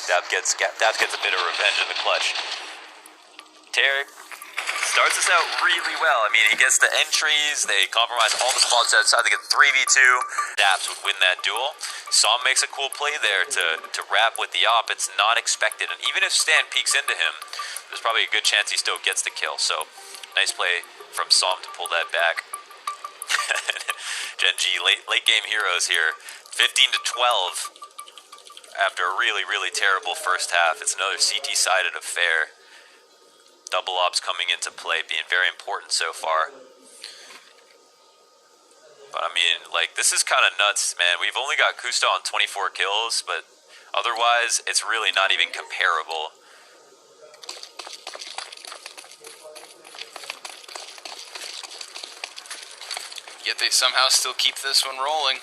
Dab gets a bit of revenge in the clutch. Tarek starts us out really well. I mean, he gets the entries, they compromise all the spots outside, they get 3v2. Dabs would win that duel. Som makes a cool play there to wrap with the op. It's not expected, and even if Stan peeks into him, there's probably a good chance he still gets the kill. So, nice play from Som to pull that back. Gen.g, late game heroes here. 15 to 12 after a really, really terrible first half. It's another CT-sided affair. Double ops coming into play, being very important so far. But I mean, like, this is kind of nuts, man. We've only got Kusta on 24 kills, but otherwise, it's really not even comparable. Yet they somehow still keep this one rolling.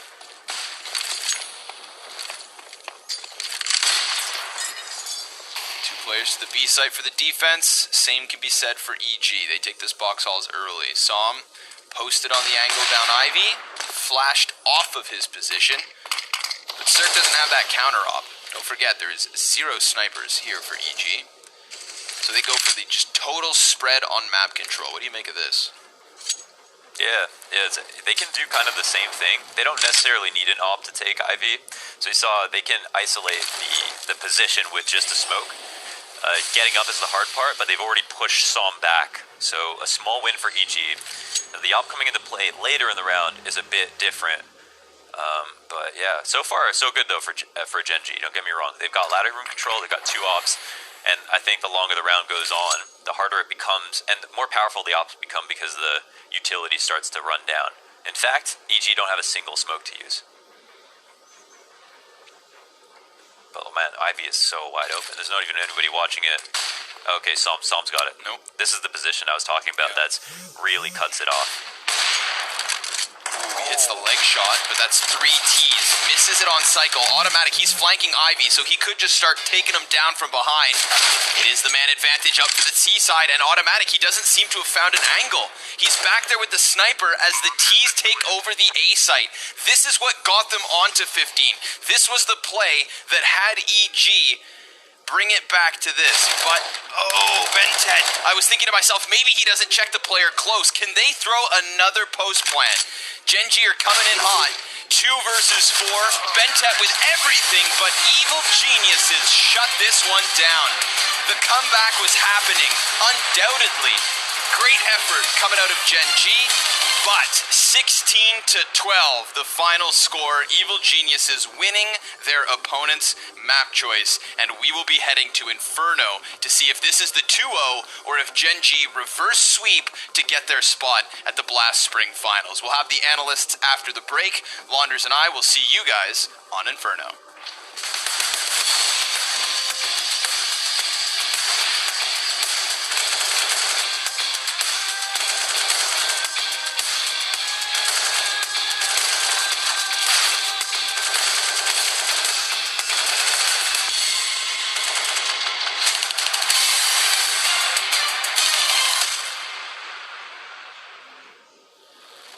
Two players to the B site for the defense. Same can be said for EG. They take this box halls early. Som posted on the angle down Ivy, flashed off of his position, but Cirque doesn't have that counter op. Don't forget, there is 0 snipers here for EG. So they go for the just total spread on map control. What do you make of this? Yeah, they can do kind of the same thing. They don't necessarily need an op to take IV. So you saw they can isolate the position with just a smoke. Getting up is the hard part, but they've already pushed Som back. So a small win for EG. The op coming into play later in the round is a bit different. But yeah, so far so good though for Gen.g. Don't get me wrong. They've got ladder room control, they've got 2 ops. And I think the longer the round goes on, the harder it becomes, and the more powerful the ops become because the utility starts to run down. In fact, EG don't have a single smoke to use. But oh man, Ivy is so wide open. There's not even anybody watching it. Okay, Som's got it. Nope. This is the position I was talking about. Yeah. That's really cuts it off. He hits the leg shot, but that's 3 Ts. Misses it on cycle. Automatic, he's flanking Ivy, so he could just start taking him down from behind. It is the man advantage up to the T side, and Automatic, he doesn't seem to have found an angle. He's back there with the sniper as the Ts take over the A site. This is what got them onto 15. This was the play that had EG bring it back to this, but oh, Bentet. I was thinking to myself, maybe he doesn't check the player close. Can they throw another post plan? Gen.g are coming in hot. 2 versus 4. Bentet with everything, but Evil Geniuses shut this one down. The comeback was happening, undoubtedly. Great effort coming out of Gen.g, but 16 to 12, the final score. Evil Geniuses winning their opponent's map choice, and we will be heading to Inferno to see if this is the 2-0 or if Gen.g reverse sweep to get their spot at the Blast Spring Finals. We'll have the analysts after the break. Launders and I will see you guys on Inferno.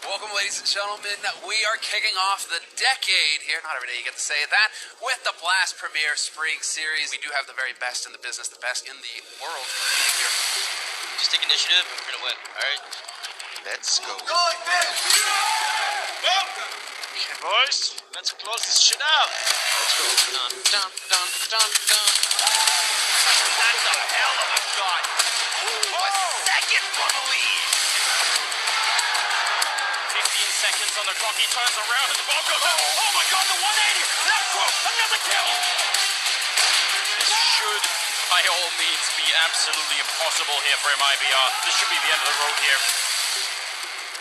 Welcome, ladies and gentlemen. We are kicking off the decade here. Not every day you get to say that. With the Blast Premier Spring Series. We do have the very best in the business, the best in the world competing here. Just take initiative and we're gonna win, alright? Let's go. Okay, boys, let's close this shit out. Let's go. Dun, dun, dun, dun, dun. That's a hell of a shot. Ooh, a second from the lead. 15 seconds on the clock, he turns around and the ball goes out. Oh my god, the 180! That's close, another kill! This should, by all means, be absolutely impossible here for MIBR. This should be the end of the road here.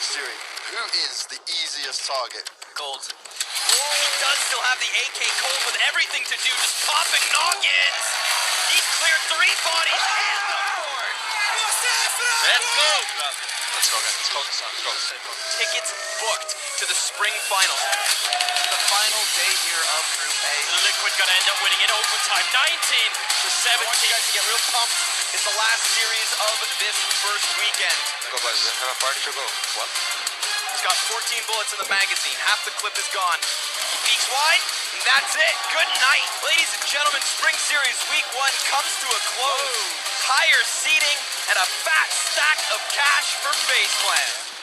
Siri, who is the easiest target? Gold. Oh, he does still have the AK Cold with everything to do, just popping noggins! He's cleared 3 bodies and the board! Let's go! Let's go, guys. Let's close this out. Let's go. Tickets booked to the spring finals. The final day here of Group A. Liquid gonna end up winning in overtime, 19 to 17. I want you guys to get real pumped. It's the last series of this first weekend. Go, boys. We have a party to go. What? He's got 14 bullets in the magazine. Half the clip is gone. He peeks wide. that's it. Good night. Ladies and gentlemen, Spring Series Week 1 comes to a close. Higher seating and a fat stack of cash for Faceplant.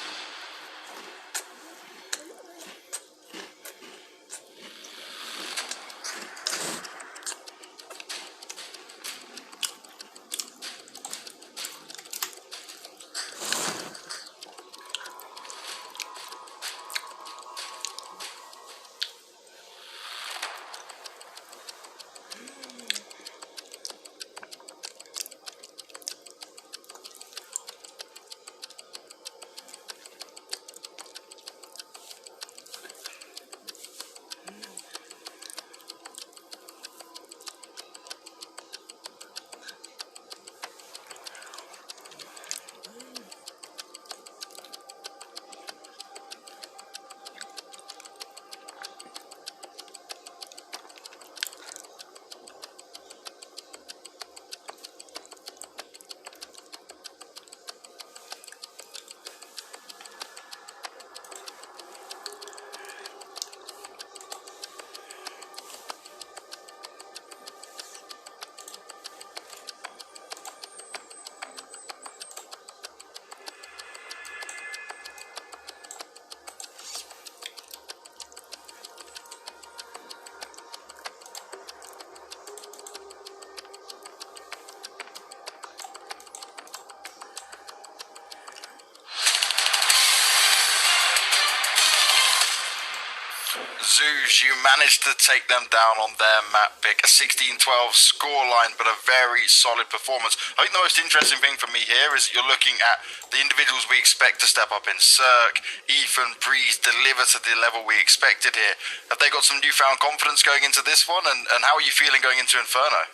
Zeus, you managed to take them down on their map pick. A 16-12 scoreline, but a very solid performance. I think the most interesting thing for me here is you're looking at the individuals we expect to step up in. Cirque, Ethan, Breeze, deliver to the level we expected here. Have they got some newfound confidence going into this one? And how are you feeling going into Inferno?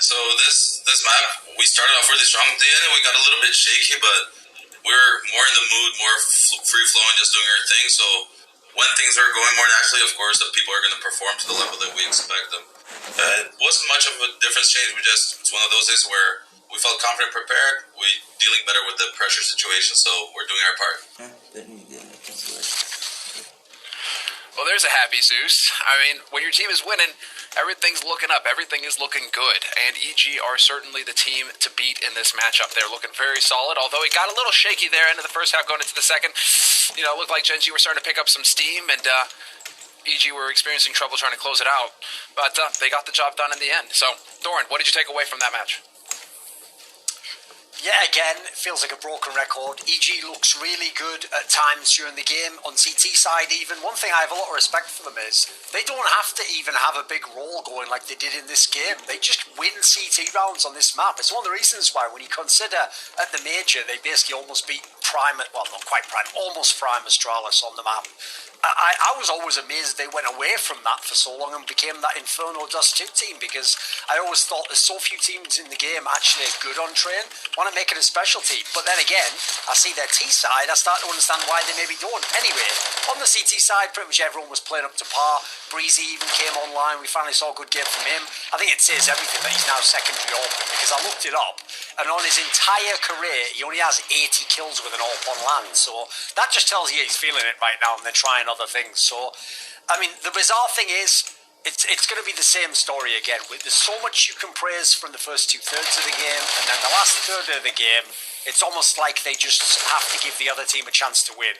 So this map, we started off really strong. The end, we got a little bit shaky, but we're more in the mood, more free-flowing, just doing our thing. So when things are going more naturally, of course, the people are going to perform to the level that we expect them. It wasn't much of a difference change. It's one of those days where we felt confident, prepared. We dealing better with the pressure situation, so we're doing our part. Well, there's a happy Zeus. I mean, when your team is winning, everything's looking up. Everything is looking good. And EG are certainly the team to beat in this matchup. They're looking very solid, although it got a little shaky there into the first half going into the second. You know, it looked like gen.g were starting to pick up some steam, and EG were experiencing trouble trying to close it out. But they got the job done in the end. So, Doran, what did you take away from that match? Yeah, again, it feels like a broken record. EG looks really good at times during the game. On CT side even, one thing I have a lot of respect for them is they don't have to even have a big role going like they did in this game. They just win CT rounds on this map. It's one of the reasons why when you consider at the major, they basically almost beat Prime, well, not quite Prime, almost Prime Astralis on the map. I was always amazed they went away from that for so long and became that Inferno Dust 2 team, because I always thought there's so few teams in the game actually good on train, want to make it a specialty. But then again, I see their T side, I start to understand why they maybe don't. Anyway, on the CT side, pretty much everyone was playing up to par. Breezy even came online, we finally saw a good game from him. I think it says everything that he's now secondary AWP, because I looked it up, and on his entire career, he only has 80 kills with an AWP on land. So that just tells you he's feeling it right now, and they're trying other things. So, I mean, the bizarre thing is, it's going to be the same story again. There's so much you can praise from the first 2/3 of the game, and then the last third of the game, it's almost like they just have to give the other team a chance to win.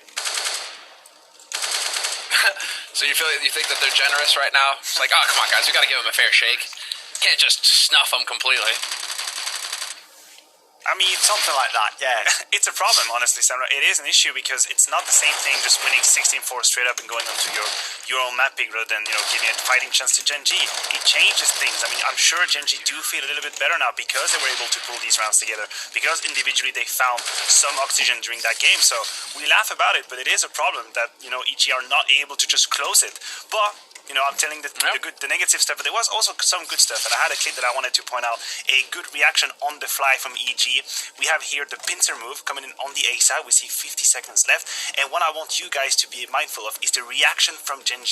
So you think that they're generous right now? It's like, oh, come on, guys, we got to give them a fair shake. Can't just snuff them completely. I mean, something like that, yeah. It's a problem, honestly, Sandra. It is an issue because it's not the same thing just winning 16-4 straight up and going onto your own map pick rather than, giving a fighting chance to gen.g. It changes things. I mean, I'm sure gen.g do feel a little bit better now because they were able to pull these rounds together, because individually they found some oxygen during that game. So we laugh about it, but it is a problem that, EG are not able to just close it. But I'm telling the negative stuff, but there was also some good stuff, and I had a clip that I wanted to point out. A good reaction on the fly from EG. We have here the pincer move coming in on the A side. We see 50 seconds left, and what I want you guys to be mindful of is the reaction from gen.g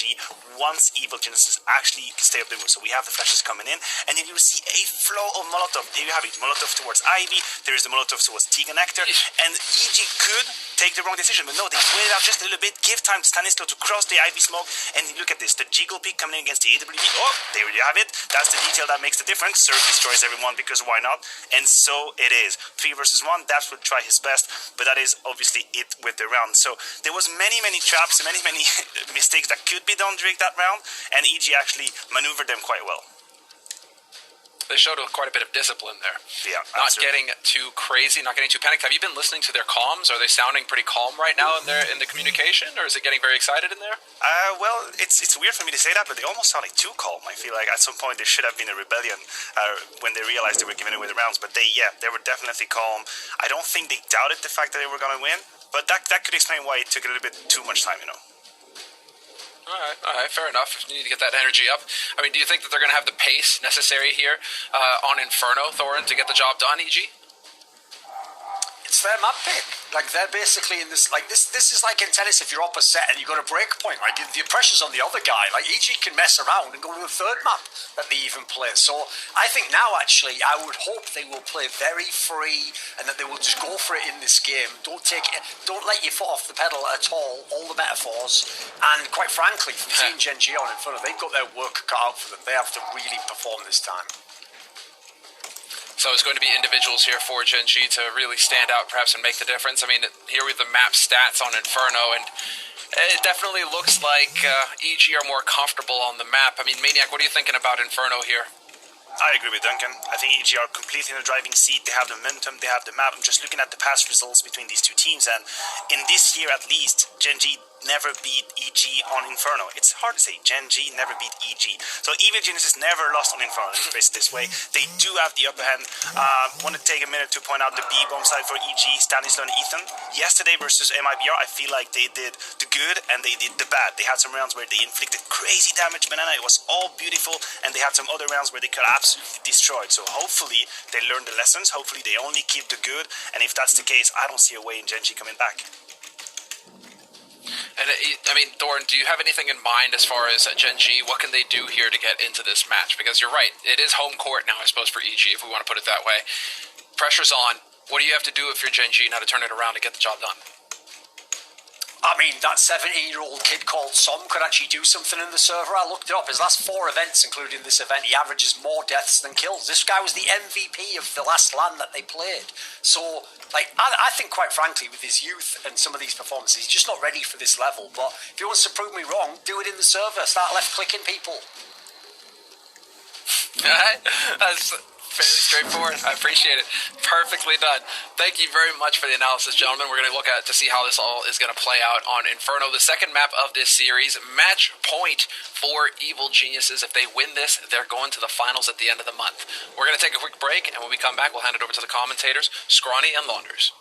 once Evil Genesis actually stay up the move. So we have the flashes coming in, and then you will see a flow of Molotov. There you have it, Molotov towards Ivy, there is the Molotov towards T-Connector, and EG could take the wrong decision. But no, they waited out just a little bit, give time to Stanislaw to cross the Ivy smoke, and look at this, the Jiggle Peak coming in against the AWP. Oh, there you have it. That's the detail that makes the difference. Surf destroys everyone because why not? And so it is. 3 versus 1, Daps would try his best, but that is obviously it with the round. So there was many traps, many mistakes that could be done during that round, and EG actually maneuvered them quite well. They showed quite a bit of discipline there. Yeah, not absolutely. getting too crazy, not getting too panicked. Have you been listening to their comms? Are they sounding pretty calm right now in the communication, or is it getting very excited in there? Well, it's weird for me to say that, but they almost sound like too calm. I feel like at some point there should have been a rebellion when they realized they were giving away the rounds. But they were definitely calm. I don't think they doubted the fact that they were going to win, but that could explain why it took a little bit too much time, you know. All right, fair enough. You need to get that energy up. I mean, do you think that they're going to have the pace necessary here on Inferno, Thorin, to get the job done, EG? It's their map pick. Like, they're basically in this, like, this is like in tennis if you're up a set and you've got a break point. Like, the pressure's on the other guy. Like, EG can mess around and go to the third map that they even play. So, I think now, actually, I would hope they will play very free and that they will just go for it in this game. Don't let your foot off the pedal at all the metaphors. And, quite frankly, from Team Gen.g on in front of, they've got their work cut out for them. They have to really perform this time. So it's going to be individuals here for Gen.g to really stand out perhaps and make the difference. I mean, here with the map stats on Inferno, and it definitely looks like EG are more comfortable on the map. I mean, Maniac, what are you thinking about Inferno here? I agree with Duncan. I think EG are completely in the driving seat. They have the momentum, they have the map. I'm just looking at the past results between these two teams, and in this year at least, Gen.g never beat EG on Inferno. It's hard to say. Gen.g never beat EG. So even Genesis never lost on Inferno, let's face it this way. They do have the upper hand. Want to take a minute to point out the B-bomb side for EG, Stanislaw and Ethan. Yesterday versus MIBR, I feel like they did the good and they did the bad. They had some rounds where they inflicted crazy damage, Banana. It was all beautiful, and they had some other rounds where they could absolutely destroy it. So hopefully they learn the lessons. Hopefully they only keep the good, and if that's the case, I don't see a way in Gen.g coming back. And I mean, Thorin, do you have anything in mind as far as Gen.g? What can they do here to get into this match? Because you're right, it is home court now, I suppose, for EG, if we want to put it that way. Pressure's on. What do you have to do if you're Gen.g now to turn it around and get the job done? I mean, that 17-year-old kid called Som could actually do something in the server. I looked it up. His last 4 events, including this event, he averages more deaths than kills. This guy was the MVP of the last LAN that they played. So, like, I think, quite frankly, with his youth and some of these performances, he's just not ready for this level. But if he wants to prove me wrong, do it in the server. Start left-clicking people. Alright, that's fairly straightforward. I appreciate it. Perfectly done. Thank you very much for the analysis, gentlemen. We're going to look at to see how this all is going to play out on Inferno, the second map of this series. Match point for Evil Geniuses. If they win this, they're going to the finals at the end of the month. We're going to take a quick break, and when we come back, we'll hand it over to the commentators, Scrawny and Launders.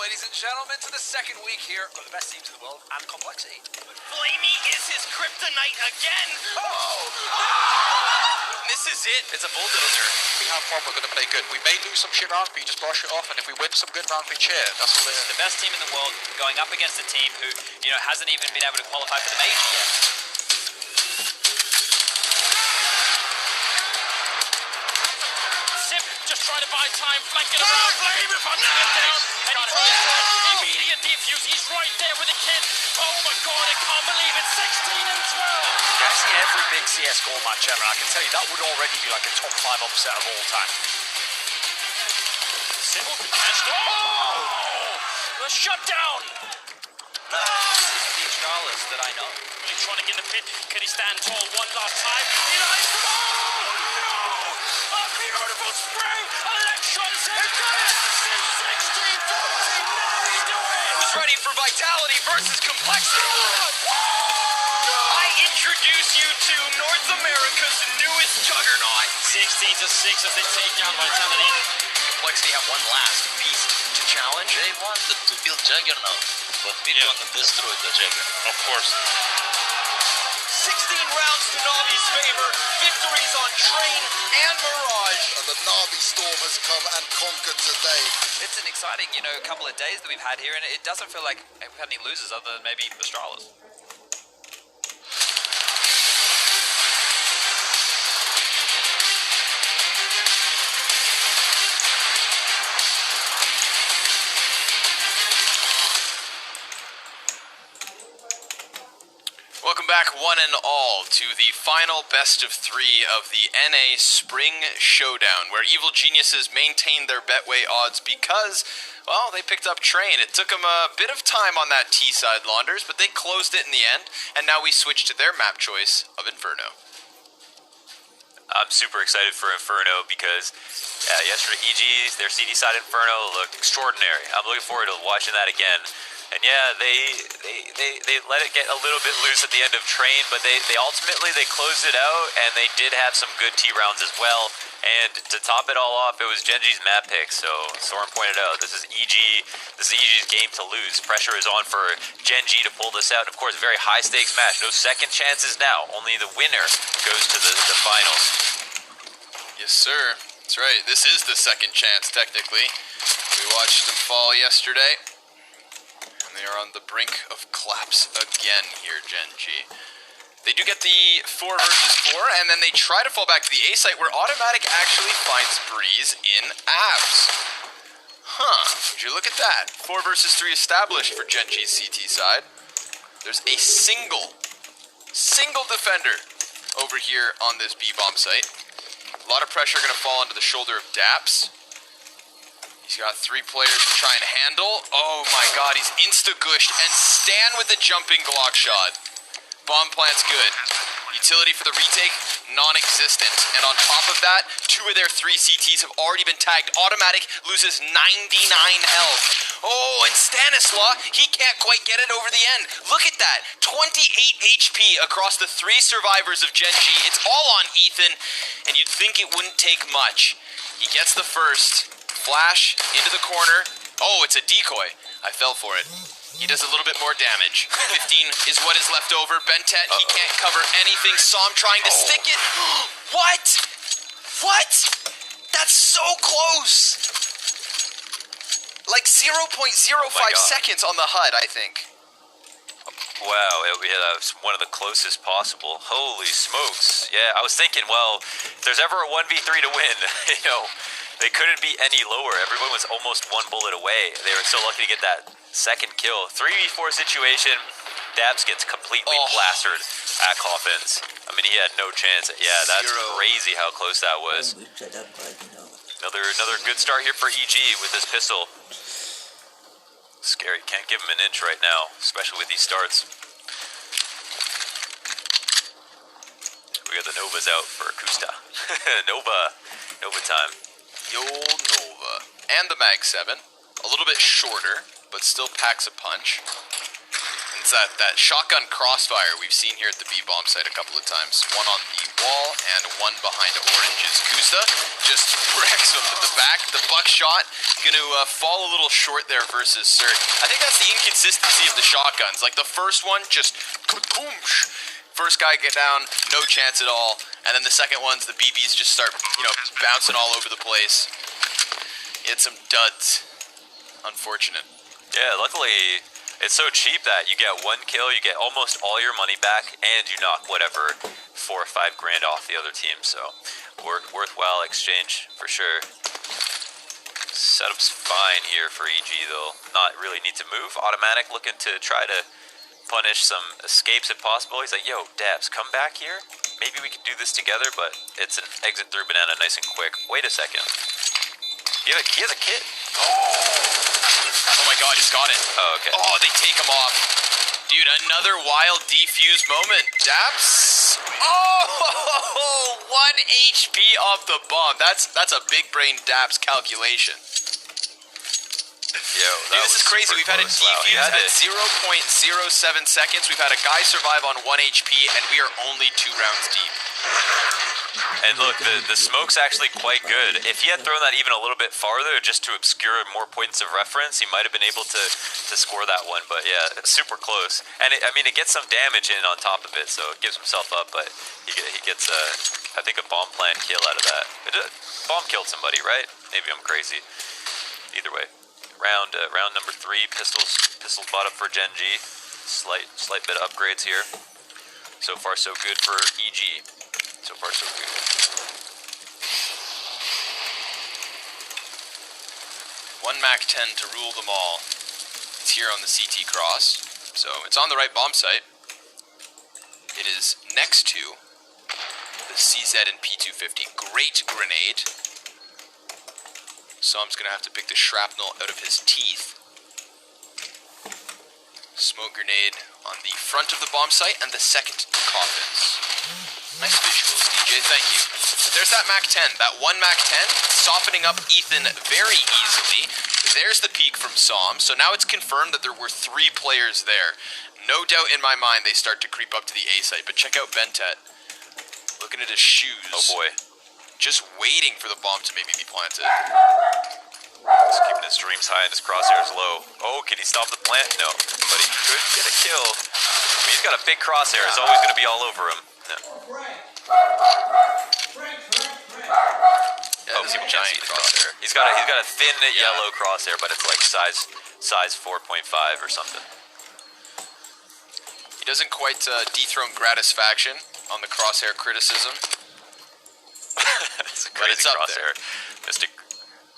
ladies and gentlemen, to the second week here. Got the best teams in the world and complexity. Flamey is his kryptonite again. This is it. It's a bulldozer. We have fun, we're going to play good. We may lose some shit rounds, but you just brush it off, and if we win some good rounds, we cheer. That's all it is. The best team in the world going up against a team who, you know, hasn't even been able to qualify for the major yet. Sip just trying to buy time, flanking around. Flame is hunting him down. And he tries to immediate defuse. He's right there with the kid. Oh my god, I can't believe it. 16 and 12. I've seen every big CSGO match ever. I can tell you that would already be like a top 5 upset of all time. Simple catch. Oh! The shutdown. The Astralis that I know. Electronic in the pit. Can he stand tall one last time? He lies. Oh no! A beautiful spray. Electrons have got it. 16-14. Now we do it. Who's ready for vitality versus complexity? I introduce you to North America's newest juggernaut. 16-6 as they take down vitality. Complexity have one last beast to challenge. They wanted to build Juggernaut, but we want to destroy the Juggernaut. Of course. 16 rounds to Navi's favor. Victories on Train and Mirage. And the Navi storm has come and conquered today. It's an exciting, you know, couple of days that we've had here, and it doesn't feel like we've had any losers other than maybe Astralis. Welcome back, one and all, to the final best of 3 of the NA Spring Showdown, where Evil Geniuses maintained their Betway odds because, well, they picked up Train. It took them a bit of time on that T-side, Launders, but they closed it in the end, and now we switch to their map choice of Inferno. I'm super excited for Inferno because yesterday EG, their CD side Inferno looked extraordinary. I'm looking forward to watching that again. And yeah, they let it get a little bit loose at the end of Train, but they ultimately closed it out, and they did have some good T rounds as well. And to top it all off, it was gen.g's map pick. So Soren pointed out, this is EG's game to lose. Pressure is on for gen.g to pull this out. And of course, a very high stakes match. No second chances now. Only the winner goes to the finals. Yes, sir. That's right. This is the second chance, technically. We watched them fall yesterday. They are on the brink of collapse again here, gen.g. They do get the 4 versus 4, and then they try to fall back to the A site where Automatic actually finds Breeze in abs. Huh, would you look at that? 4 versus 3 established for gen.g's CT side. There's a single defender over here on this B-bomb site. A lot of pressure going to fall onto the shoulder of Daps. He's got 3 players to try and handle. Oh my god, he's insta-gushed and Stan with the jumping Glock shot. Bomb plant's good. Utility for the retake, non-existent. And on top of that, 2 of their 3 CTs have already been tagged. Automatic loses 99 health. Oh, and Stanislaw, he can't quite get it over the end. Look at that, 28 HP across the 3 survivors of gen.g. It's all on Ethan, and you'd think it wouldn't take much. He gets the first. Flash into the corner. Oh, it's a decoy. I fell for it. He does a little bit more damage. 15 is what is left over. Bentet, he can't cover anything. Saw him trying to stick it. What? What? That's so close. Like 0.05 seconds on the HUD, I think. Wow, that was one of the closest possible. Holy smokes. Yeah, I was thinking, well, if there's ever a 1v3 to win, you know, they couldn't be any lower. Everyone was almost 1 bullet away. They were so lucky to get that second kill. 3v4 situation. Dabs gets completely plastered at Coffins. I mean, he had no chance. Yeah, that's crazy how close that was. Another good start here for EG with this pistol. Scary. Can't give him an inch right now, especially with these starts. We got the Novas out for Akusta. Nova time. Yo Nova. And the Mag 7. A little bit shorter, but still packs a punch. And It's that shotgun crossfire we've seen here at the B-bomb site a couple of times. One on the wall and one behind Orange's. Kusta just wrecks him to the back. The buckshot gonna fall a little short there versus Sirk. I think that's the inconsistency of the shotguns. Like the first one, just kaboomsh. First guy get down, no chance at all. And then the second ones, the BBs just start, bouncing all over the place. He had some duds. Unfortunate. Yeah, luckily it's so cheap that you get one kill, you get almost all your money back, and you knock whatever 4 or 5 grand off the other team. So worthwhile exchange for sure. Setup's fine here for EG though. Not really need to move. Automatic looking to try to punish some escapes if possible. He's like, yo, Dabs, come back here. Maybe we can do this together, but it's an exit through banana nice and quick. Wait a second. He has a kit. Oh my god, he's got it. Oh, okay. Oh, they take him off. Dude, another wild defuse moment. Daps. Oh, 1 HP off the bomb. That's a big brain Daps calculation. Yo, dude, this is crazy. We've had a defuse at 0.07 seconds. We've had a guy survive on 1 HP, and we are only 2 rounds deep. And look, the smoke's actually quite good. If he had thrown that even a little bit farther, just to obscure more points of reference, he might have been able to score that one. But yeah, super close. And it gets some damage in on top of it, so it gives himself up. But he gets, I think, a bomb plant kill out of that. Bomb killed somebody, right? Maybe I'm crazy. Either way, round number 3. Pistols bought up for Gen.g. Slight bit of upgrades here. So far, so good for EG. So far, so good. One MAC-10 to rule them all. It's here on the CT cross. So it's on the right bomb site. It is next to the CZ and P250. Great grenade. Som's gonna have to pick the shrapnel out of his teeth. Smoke grenade on the front of the bomb site and the second coffins. Nice visuals, DJ, thank you. There's that MAC-10, that 1 MAC-10, softening up Ethan very easily. There's the peek from Som, so now it's confirmed that there were 3 players there. No doubt in my mind they start to creep up to the A site, but check out Bentet. Looking at his shoes. Oh boy. Just waiting for the bomb to maybe be planted. He's keeping his dreams high and his crosshairs low. Oh, can he stop the plant? No, but he could get a kill. I mean, he's got a big crosshair. It's always going to be all over him. No. Yeah, this is a giant crosshair. He's got a thin yellow crosshair, but it's like size 4.5 or something. He doesn't quite dethrone Gratisfaction on the crosshair criticism. It's a crazy crosshair. Mystic.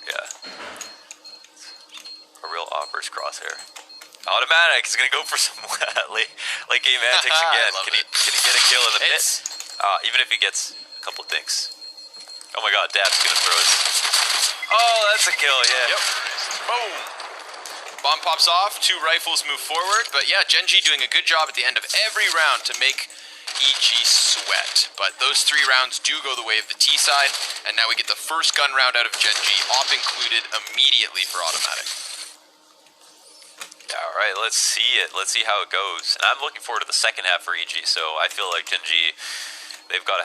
Yeah. A real Opper's crosshair. Automatic is gonna go for some late game antics again. Can he get a kill in the pit? Even if he gets a couple dinks. Oh my god, Dab's gonna throw his. Oh, that's a kill, yeah. Yep. Boom. Bomb pops off, 2 rifles move forward, but yeah, Gen.g doing a good job at the end of every round to make EG sweat. But those 3 rounds do go the way of the T side, and now we get the first gun round out of Gen.g, op included immediately for automatic. All right, let's see it. Let's see how it goes. And I'm looking forward to the second half for EG. So I feel like Gen.g, they've got to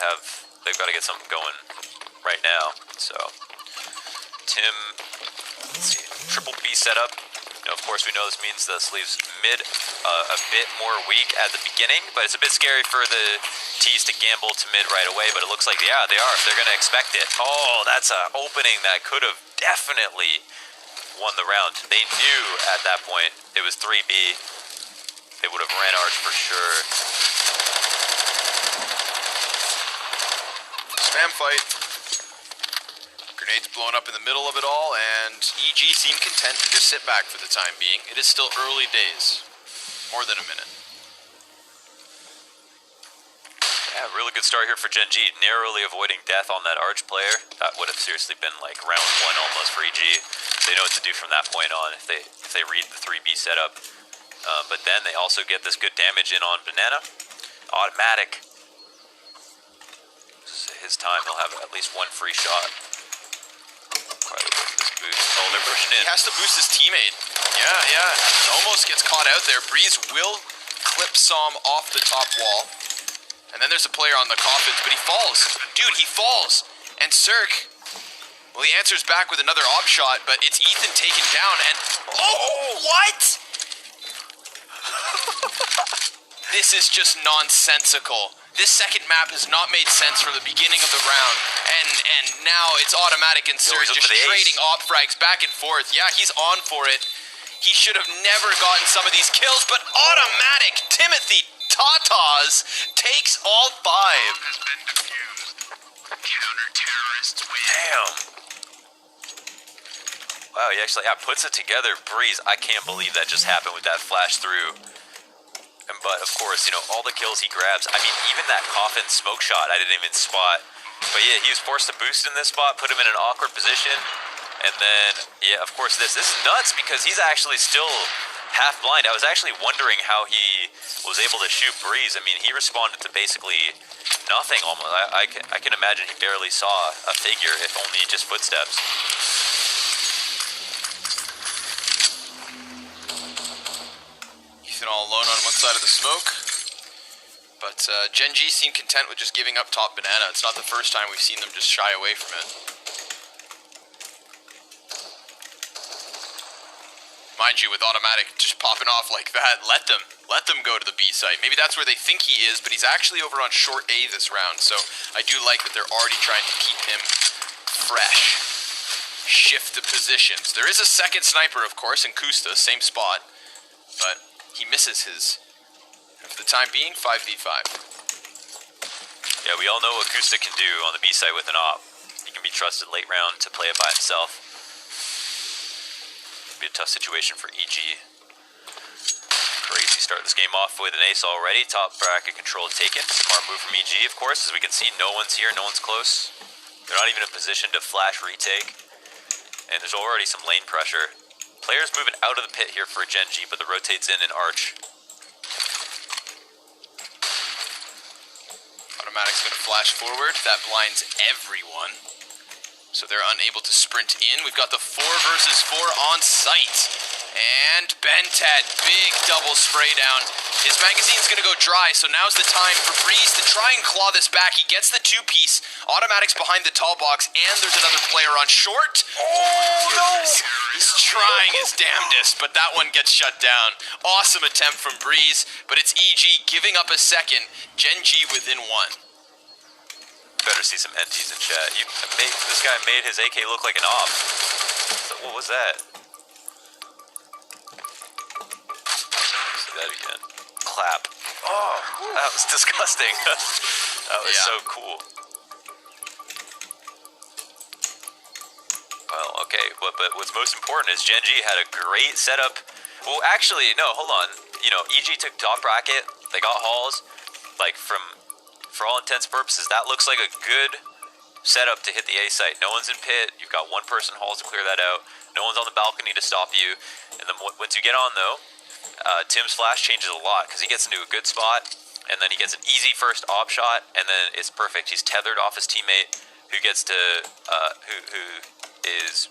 get something going right now. So Tim, let's see, triple B setup. Of course, we know this means this leaves mid a bit more weak at the beginning, but it's a bit scary for the T's to gamble to mid right away. But it looks like, yeah, they are. They're going to expect it. Oh, that's an opening that could have definitely won the round. They knew at that point it was 3B. They would have ran Arch for sure. Spam fight. Grenades blown up in the middle of it all, and EG seem content to just sit back for the time being. It is still early days. More than a minute. Yeah, really good start here for Gen.g. Narrowly avoiding death on that Arch player. That would have seriously been like round 1 almost for EG. They know what to do from that point on if they read the 3B setup. But then they also get this good damage in on Banana. Automatic. This is his time. He'll have at least 1 free shot. Probably look for this boost. Oh, they're pushing in. He has to boost his teammate. Yeah. Almost gets caught out there. Breeze will clip Som off the top wall. And then there's a player on the coffins, but he falls. Dude, he falls. And Cirque, well, he answers back with another op shot, but it's Ethan taken down, and... Oh, what? This is just nonsensical. This second map has not made sense from the beginning of the round, and now it's automatic and Cirque just trading op frags back and forth. Yeah, he's on for it. He should have never gotten some of these kills, but automatic Timothy Tatas takes all 5. Damn. Wow, he actually puts it together. Breeze, I can't believe that just happened with that flash through. But of course, you know, all the kills he grabs. I mean, even that coffin smoke shot I didn't even spot. But yeah, he was forced to boost in this spot, put him in an awkward position. And then, yeah, of course this is nuts because he's actually still half blind. I was actually wondering how he was able to shoot Breeze. I mean, he responded to basically nothing almost. I can imagine he barely saw a figure, if only just footsteps. Ethan all alone on one side of the smoke. But Gen.g seemed content with just giving up top banana. It's not the first time we've seen them just shy away from it. Mind you, with automatic just popping off like that, let them go to the B site. Maybe that's where they think he is, but he's actually over on short A this round, so I do like that they're already trying to keep him fresh. Shift the positions. There is a second sniper, of course, in Kusta, same spot, but he misses his, and for the time being, 5v5. Yeah, we all know what Kusta can do on the B site with an op. He can be trusted late round to play it by himself. Be a tough situation for EG. Crazy start this game off with an ace already. Top bracket control taken. Smart move from EG, of course. As we can see, no one's here, no one's close. They're not even in position to flash retake. And there's already some lane pressure. Players moving out of the pit here for Gen.g, but the rotates in arch. Automatic's gonna flash forward. That blinds everyone. So they're unable to sprint in. We've got the 4 versus 4 on site. And Bentat, big double spray down. His magazine's gonna go dry, so now's the time for Breeze to try and claw this back. He gets the 2-piece. Automatic's behind the tall box, and there's another player on short. Oh, no! He's trying his damnedest, but that one gets shut down. Awesome attempt from Breeze, but it's EG giving up a second. Gen.g within 1. Better see some NTs in chat. This guy made his AK look like an op. So what was that? See that again. Clap. Oh, that was disgusting. That was so cool. Well, okay, but what's most important is Gen.g had a great setup. Well, actually, no, hold on. You know, EG took top bracket. They got hauls, like for all intents and purposes, that looks like a good setup to hit the A site. No one's in pit. You've got one person hauls to clear that out. No one's on the balcony to stop you. And then once you get on, though, Tim's flash changes a lot because he gets into a good spot, and then he gets an easy first op shot, and then it's perfect. He's tethered off his teammate, who gets to who is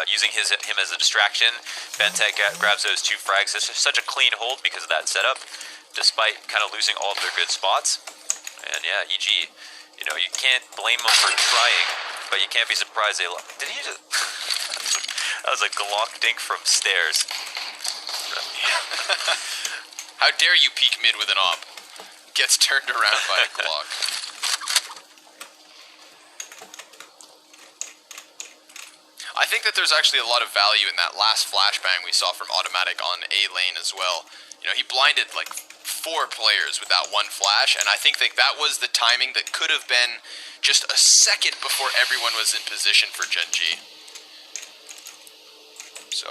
using him as a distraction. Bentek grabs those 2 frags. It's just such a clean hold because of that setup, despite kind of losing all of their good spots. And yeah, EG, you know, you can't blame them for trying, but you can't be surprised they... Did he just... That was a Glock dink from stairs. How dare you peek mid with an op? Gets turned around by a Glock. I think that there's actually a lot of value in that last flashbang we saw from Automatic on A lane as well. You know, he blinded like 4 players with that one flash, and I think that was the timing that could have been just a second before everyone was in position for Gen.g. So,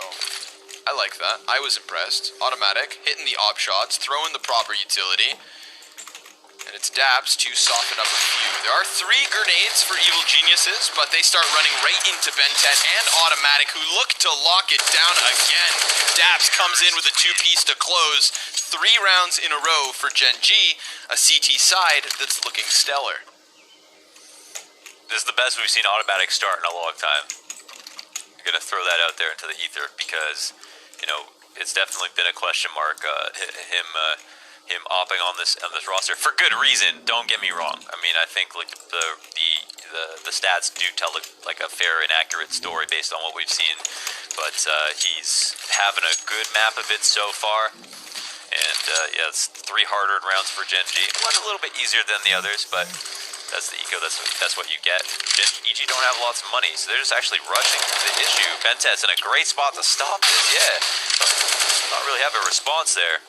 I like that. I was impressed. Automatic, hitting the op shots, throwing the proper utility, and it's dabs to soften up a few. There are 3 grenades for Evil Geniuses, but they start running right into Bentet and Automatic, who look to lock it down again. Dabs comes in with a 2-piece to close. 3 rounds in a row for Gen.g, a CT side that's looking stellar. This is the best we've seen Automatic start in a long time. I'm gonna throw that out there into the ether because, you know, it's definitely been a question mark. Him him opping on this roster for good reason. Don't get me wrong. I mean, I think like the stats do tell like a fair and accurate story based on what we've seen. But he's having a good map of it so far. And yeah, it's 3 hard-earned rounds for Gen.g. One a little bit easier than the others, but that's the eco. That's what you get. EG don't have lots of money, so they're just actually rushing the issue. Bentet's in a great spot to stop this. Yeah, not really have a response there.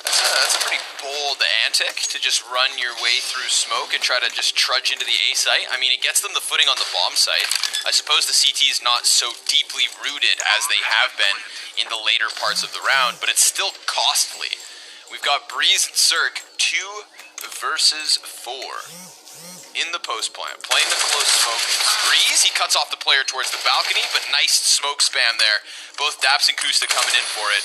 That's a pretty bold antic to just run your way through smoke and try to just trudge into the A site. I mean, it gets them the footing on the bomb site. I suppose the CT is not so deeply rooted as they have been in the later parts of the round, but it's still costly. We've got Breeze and Cirque 2 versus 4 in the post plant, playing the close smoke. Breeze, he cuts off the player towards the balcony, but nice smoke spam there. Both Daps and Kusta coming in for it.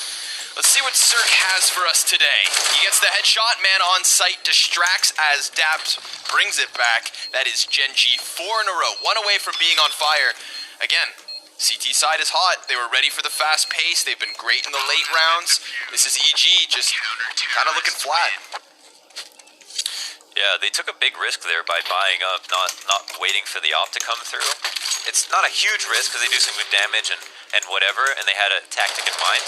Let's see what Cirque has for us today. He gets the headshot, man on site, distracts as Daps brings it back. That is Gen.g 4 in a row, 1 away from being on fire. Again, CT side is hot. They were ready for the fast pace. They've been great in the late rounds. This is EG just kind of looking flat. Yeah, they took a big risk there by buying up, not waiting for the op to come through. It's not a huge risk because they do some good damage and whatever, and they had a tactic in mind.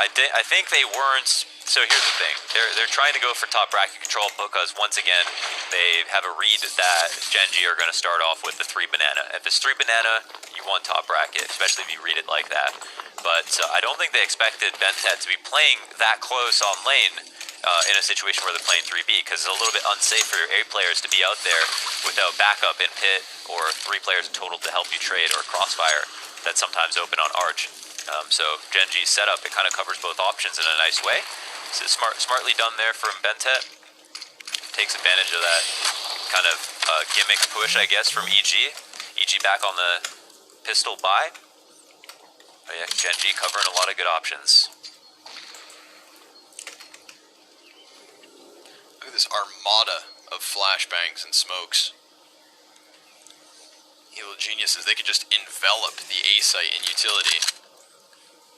I think they weren't. So here's the thing: they're trying to go for top bracket control because once again they have a read that Gen.g are going to start off with the 3 banana. If it's 3 banana, you want top bracket, especially if you read it like that. But I don't think they expected Bentet to be playing that close on lane. In a situation where they're playing 3B, because it's a little bit unsafe for your A players to be out there without backup in pit or 3 players in total to help you trade or crossfire that's sometimes open on Arch. So Gen.g's setup, it kind of covers both options in a nice way. So smartly done there from Bentet. Takes advantage of that kind of gimmick push, I guess, from EG. EG back on the pistol buy. Oh yeah, Gen.g covering a lot of good options. Look at this armada of flashbangs and smokes. Evil geniuses, they could just envelop the A site in utility.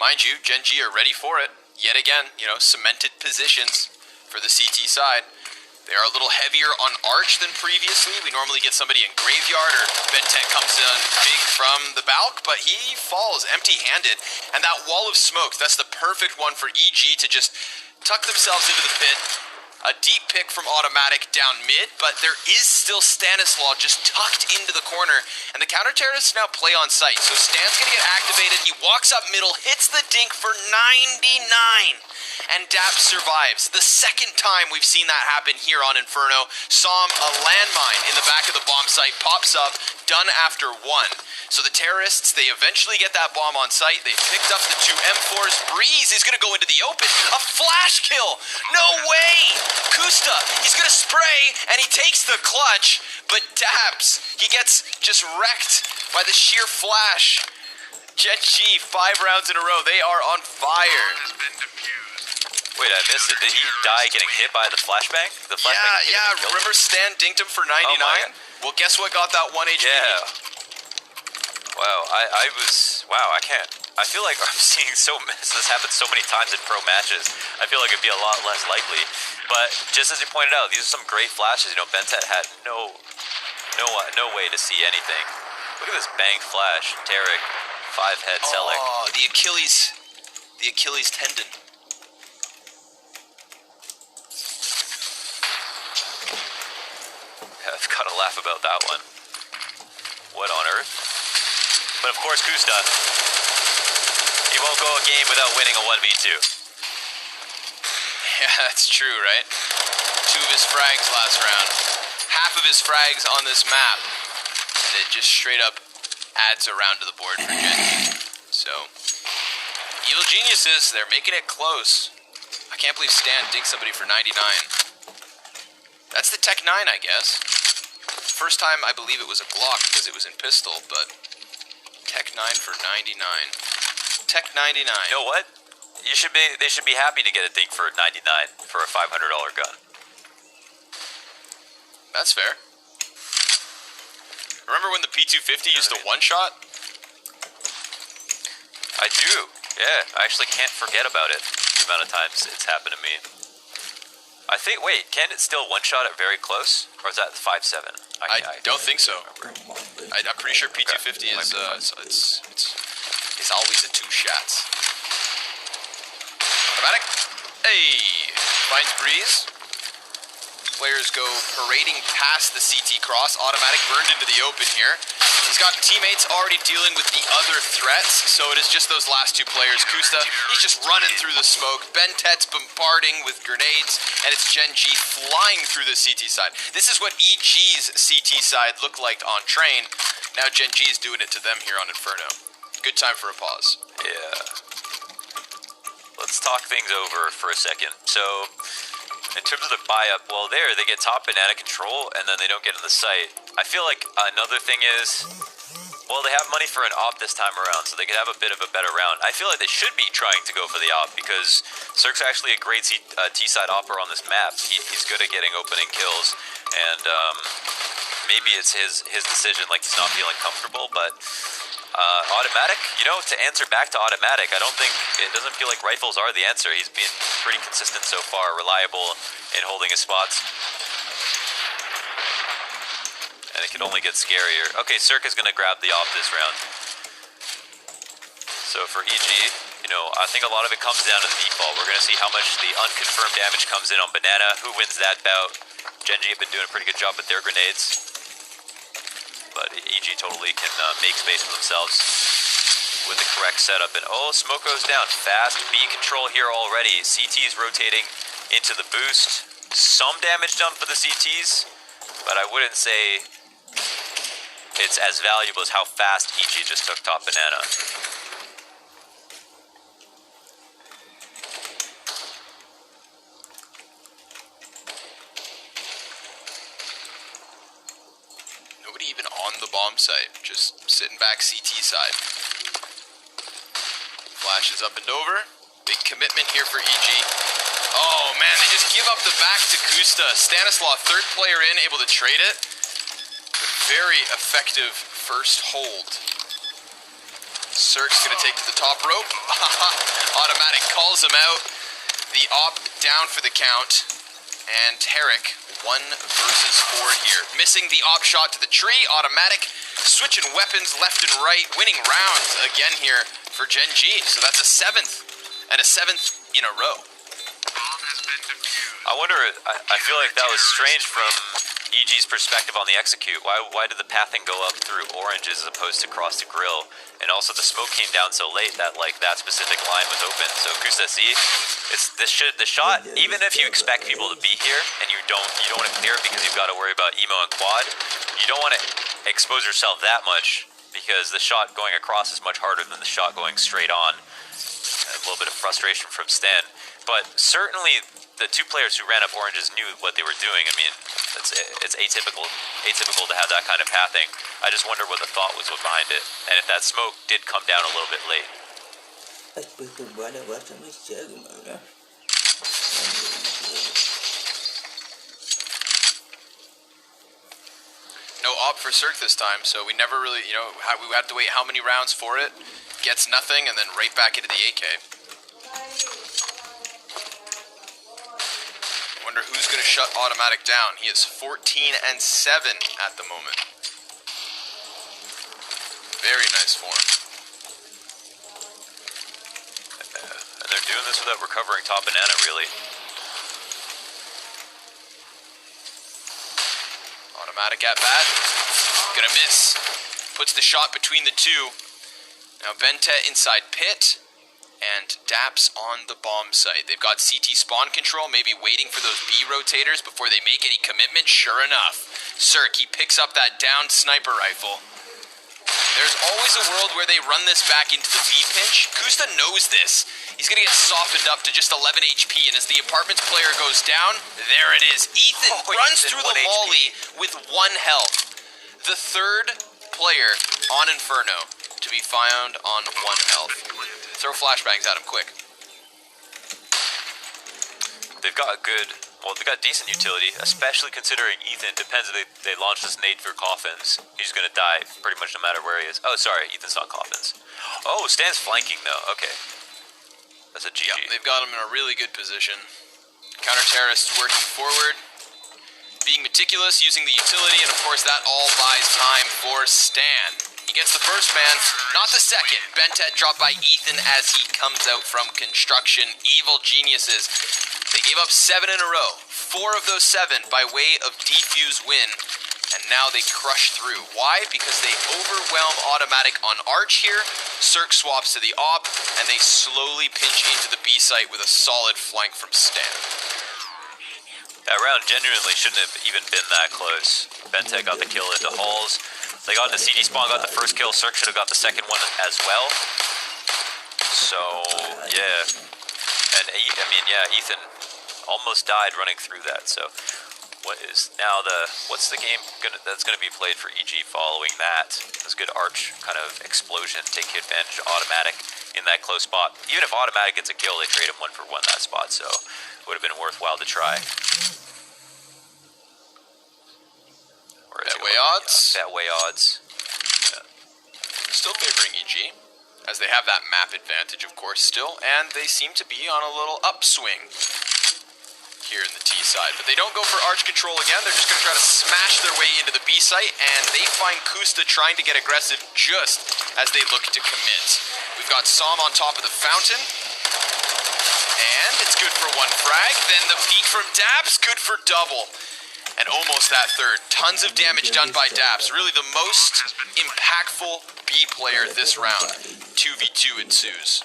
Mind you, Gen.g are ready for it. Yet again, you know, cemented positions for the CT side. They are a little heavier on Arch than previously. We normally get somebody in Graveyard, or Bentet comes in big from the Balk, but he falls empty-handed. And that wall of smokes, that's the perfect one for EG to just tuck themselves into the pit. A deep pick from Automatic down mid, but there is still Stanislaw just tucked into the corner, and the counter-terrorists now play on site. So Stan's gonna get activated, he walks up middle, hits the dink for 99, and Daps survives. The second time we've seen that happen here on Inferno. Saw him, a landmine in the back of the bomb site, pops up, done after 1. So the terrorists, they eventually get that bomb on site. They've picked up the 2 M4s. Breeze is going to go into the open. A flash kill! No way! Kusta, he's going to spray, and he takes the clutch. But Daps, he gets just wrecked by the sheer flash. Gen.g, 5 rounds in a row. They are on fire. Wait, I missed it. Did he die getting hit by the flashbang? The flashbang Yeah. Remember Stan dinked him for 99? Oh well, guess what got that 1 HP? Yeah. Wow, I can't. I feel like I'm seeing this happens so many times in pro matches. I feel like it'd be a lot less likely. But just as you pointed out, these are some great flashes. You know, Bentet had no way to see anything. Look at this bang flash. Tarek, 5-head Selec. Oh, the Achilles tendon. Yeah, I've got to laugh about that one. What on earth? But of course, Kusta, he won't go a game without winning a 1v2. Yeah, that's true, right? 2 of his frags last round. Half of his frags on this map. And it just straight up adds a round to the board for Gen.g. So, Evil Geniuses, they're making it close. I can't believe Stan dinked somebody for 99. That's the Tech 9, I guess. First time, I believe it was a Glock because it was in pistol, but Tech 9 for 99. Tech 99. You know what? They should be happy to get a dink for 99 for a $500 gun. That's fair. Remember when the P250 used to one-shot? I do. Yeah, I actually can't forget about it. The amount of times it's happened to me. I think. Wait, can it still one shot it very close, or is that 5-7? I don't think so. I'm pretty sure P250 is it's always a 2 shots. Automatic. Hey, finds Breeze. Players go parading past the CT cross. Automatic burned into the open here. He's got teammates already dealing with the other threats, so it is just those last 2 players. Kusta, he's just running through the smoke. Bentet's bombarding with grenades, and it's gen.g flying through the CT side. This is what EG's CT side looked like on Train. Now gen.g is doing it to them here on Inferno. Good time for a pause. Yeah. Let's talk things over for a second. So, in terms of the buy-up, well, they get top banana control, and then they don't get in the site. I feel like another thing is, well, they have money for an op this time around, so they could have a bit of a better round. I feel like they should be trying to go for the op, because Cirque's actually a great T-side opper on this map. He's good at getting opening kills, and maybe it's his decision, like he's not feeling comfortable, but... Automatic, you know, to answer back to Automatic, I don't think, it doesn't feel like rifles are the answer. He's been pretty consistent so far, reliable in holding his spots. And it can only get scarier. Okay, Cirque is going to grab the op this round. So for EG, you know, I think a lot of it comes down to the default. We're going to see how much the unconfirmed damage comes in on Banana, who wins that bout. gen.g have been doing a pretty good job with their grenades. But EG totally can make space for themselves with the correct setup. And oh, smoke goes down fast. B control here already. CT's rotating into the boost. Some damage done for the CTs, but I wouldn't say it's as valuable as how fast EG just took top banana. Even on the bomb site, just sitting back CT side. Flashes up and over. Big commitment here for EG. Oh man, they just give up the back to Kusta. Stanislaw, 3rd player in, able to trade it. A very effective first hold. Cirque's gonna take to the top rope. Automatic calls him out. The op down for the count. And Herrick, 1 versus 4 here. Missing the op shot to the tree. Automatic switching weapons left and right. Winning rounds again here for gen.g. So that's a 7th. And a 7th in a row. I wonder, I feel like that was strange from EG's perspective on the execute. Why did the pathing go up through oranges as opposed to cross to grill? And also the smoke came down so late that like that specific line was open. So Kusta, see, it's the shot. Even if you expect people to be here and you don't want to clear it because you've got to worry about emo and quad, you don't want to expose yourself that much because the shot going across is much harder than the shot going straight on. A little bit of frustration from Stan, but certainly the 2 players who ran up oranges knew what they were doing. I mean, it's atypical to have that kind of pathing. I just wonder what the thought was behind it, and if that smoke did come down a little bit late. No op for Cirque this time, so we never really, you know, we had to wait how many rounds for it. Gets nothing, and then right back into the AK. Wonder who's going to shut Automatic down. He is 14-7 at the moment. Very nice form. And they're doing this without recovering top banana, really. Automatic at bat. Gonna miss. Puts the shot between the 2. Now Bentet inside pit. And Daps on the bomb site. They've got CT spawn control, maybe waiting for those B rotators before they make any commitment. Sure enough, Cirque, he picks up that downed sniper rifle. There's always a world where they run this back into the B pinch. Kusta knows this. He's going to get softened up to just 11 HP, and as the apartments player goes down, there it is. Ethan runs through the volley with 1 health. The 3rd player on Inferno to be found on 1 health. Throw flashbangs at him quick. They've got they've got decent utility, especially considering Ethan depends if they launch this nade for coffins. He's going to die pretty much no matter where he is. Oh, sorry, Ethan's not coffins. Oh, Stan's flanking though. Okay. That's a GG. Yeah, they've got him in a really good position. Counter-terrorists working forward, being meticulous, using the utility, and of course that all buys time for Stan. He gets the first man, not the second. Bentet dropped by Ethan as he comes out from construction. Evil geniuses. They gave up 7 in a row. 4 of those 7 by way of defuse win. And now they crush through. Why? Because they overwhelm automatic on Arch here. Cirque swaps to the op, and they slowly pinch into the B site with a solid flank from Stan. That round genuinely shouldn't have even been that close. Bentek got the kill into Halls. They got into CD spawn, got the first kill. Cirque should have got the second one as well. So, yeah. And, I mean, yeah, Ethan almost died running through that, so... What is now what's the game that's gonna be played for EG following that? This good Arch kind of explosion, take advantage of automatic in that close spot. Even if automatic gets a kill, they trade him 1-for-1 that spot, so it would have been worthwhile to try. That way odds. That way odds. Yeah. Still favoring EG, as they have that map advantage, of course, still, and they seem to be on a little upswing here in the T side, but they don't go for Arch control again. They're just going to try to smash their way into the B site, and they find Kusta trying to get aggressive just as they look to commit. We've got Som on top of the fountain, and it's good for 1 frag. Then the peek from Daps, good for double, and almost that third. Tons of damage done by Daps. Really the most impactful B player this round. 2v2 ensues.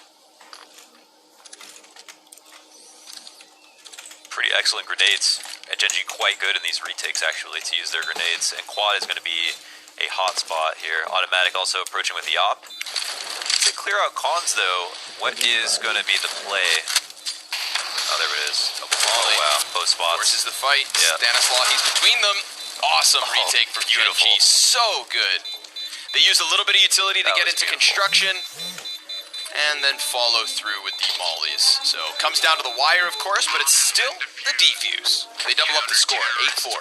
Pretty excellent grenades. And Gen.g quite good in these retakes actually to use their grenades. And quad is going to be a hot spot here. Automatic also approaching with the op. To clear out cons though, what is going to be the play? Oh, there it is. Double volley. Oh, wow, both spots. Forces the fight. Yeah. Stanislaw, he's between them. Awesome retake from beautiful. Gen.g. So good. They use a little bit of utility to get into construction, and then follow through with the mollies. So, comes down to the wire, of course, but it's still the defuse. They double up the score, 8-4.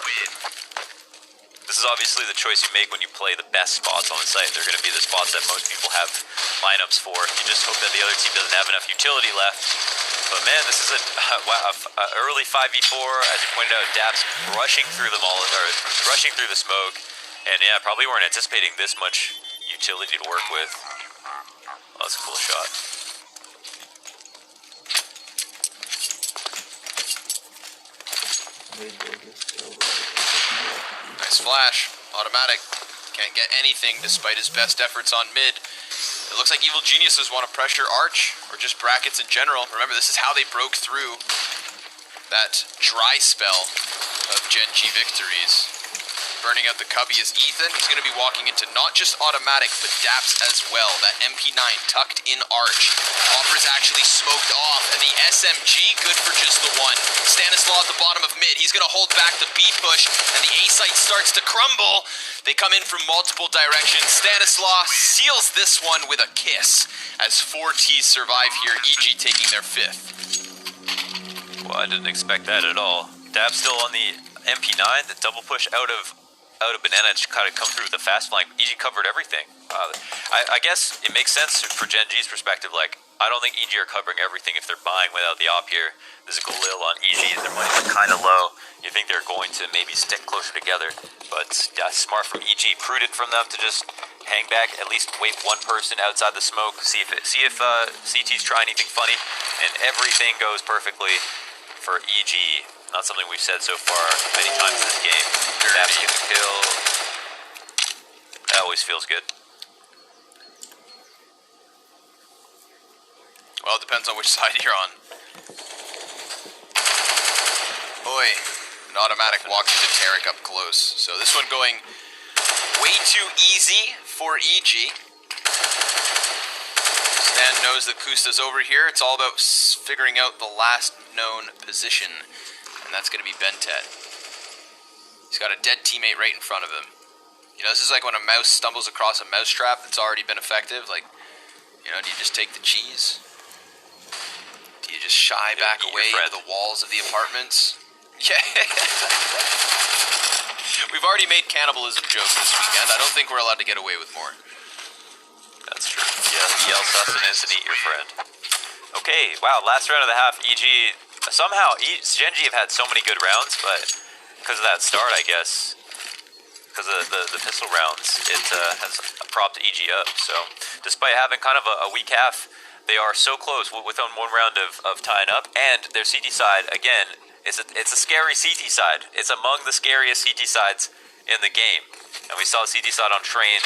This is obviously the choice you make when you play the best spots on the site. They're going to be the spots that most people have lineups for. You just hope that the other team doesn't have enough utility left. But man, this is a early 5v4. As you pointed out, Daps rushing through the rushing through the smoke. And yeah, probably weren't anticipating this much utility to work with. Oh, that's a cool shot. Nice flash. Automatic. Can't get anything despite his best efforts on mid. It looks like Evil Geniuses want to pressure Arch, or just brackets in general. Remember, this is how they broke through that dry spell of Gen.g victories. Burning out the cubby is Ethan. He's going to be walking into not just automatic, but Daps as well. That MP9 tucked in Arch. Opera's actually smoked off, and the SMG good for just the one. Stanislaw at the bottom of mid. He's going to hold back the B push, and the A site starts to crumble. They come in from multiple directions. Stanislaw seals this one with a kiss, as 4 Ts survive here. EG taking their 5th. Well, I didn't expect that at all. Daps still on the MP9. The double push out of Banana to kind of come through with the fast flank. EG covered everything. I guess it makes sense for Gen.g's perspective. Like, I don't think EG are covering everything if they're buying without the op here. There's a Galil on EG. Their money's kind of low. You think they're going to maybe stick closer together. But yeah, smart from EG. Prudent from them to just hang back, at least wait one person outside the smoke, see if CT's try anything funny, and everything goes perfectly for EG. Not something we've said so far many times in this game. Daps get the kill. That always feels good. Well, it depends on which side you're on. Boy, an automatic walked into Tarek up close. So this one going way too easy for EG. Stan knows that Kusta's over here. It's all about figuring out the last known position. And that's going to be Bentet. He's got a dead teammate right in front of him. You know, this is like when a mouse stumbles across a mousetrap that's already been effective. Like, you know, do you just take the cheese? Do you just shy back away to the walls of the apartments? Yeah. We've already made cannibalism jokes this weekend. I don't think we're allowed to get away with more. That's true. Yeah, yell sustenance and eat your friend. Okay, wow, last round of the half, EG somehow Gen.g have had so many good rounds, but because of that start, I guess, because of the pistol rounds, it has propped EG up. So despite having kind of a weak half, they are so close within one round of tying up. And their CT side, again, it's a scary CT side. It's among the scariest CT sides in the game. And we saw CT side on Train.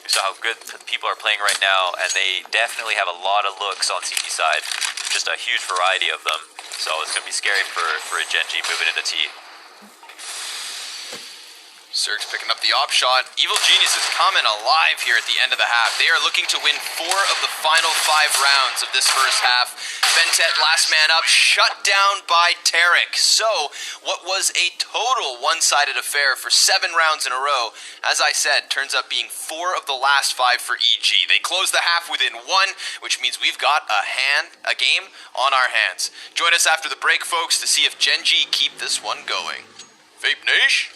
We saw how good people are playing right now, and they definitely have a lot of looks on CT side. Just a huge variety of them. So it's going to be scary for a Gen.g moving into T. Zerg's picking up the op shot. Evil Genius is coming alive here at the end of the half. They are looking to win 4 of the final 5 rounds of this first half. Bentet, last man up, shut down by Tarek. So, what was a total one-sided affair for 7 rounds in a row, as I said, turns up being 4 of the last 5 for EG. They close the half within 1, which means we've got a game on our hands. Join us after the break, folks, to see if Gen.g keep this one going. Vape Nation.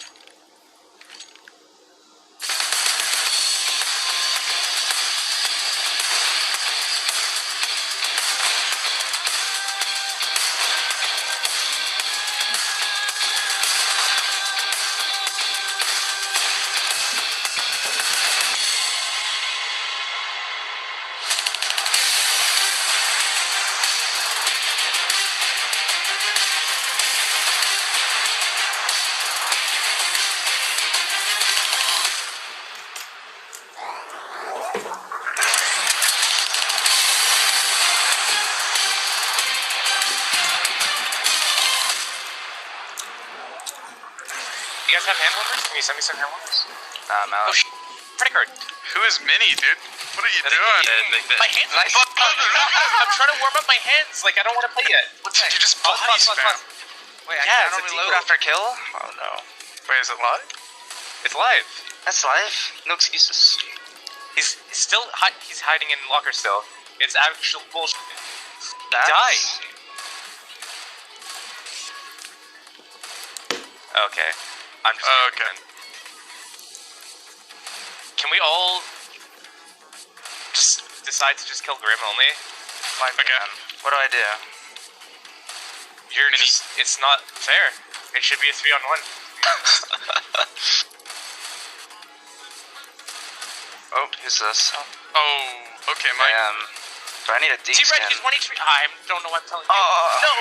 You guys have hand warmers? Can you send me some hand warmers? Oh, Credit card. Who is Minnie, dude? What are you doing? My hands. I'm trying to warm up my hands. Like, I don't want to play yet. What did you just body spam? Wait, I can't reload after kill? Oh no. Wait, is it live? It's live. That's live. No excuses. He's still he's hiding in locker still. It's actual bullshit. That's... Die. Okay. I'm just okay. Can we all just decide to just kill Grim only? Fine, okay. What do I do? You're just, it's not fair. It should be a 3-on-1. Oh, who's this? Oh, okay, Mike. Do I need a deep T-Red, scan? he's 1 HP. I don't know what I'm telling you. No!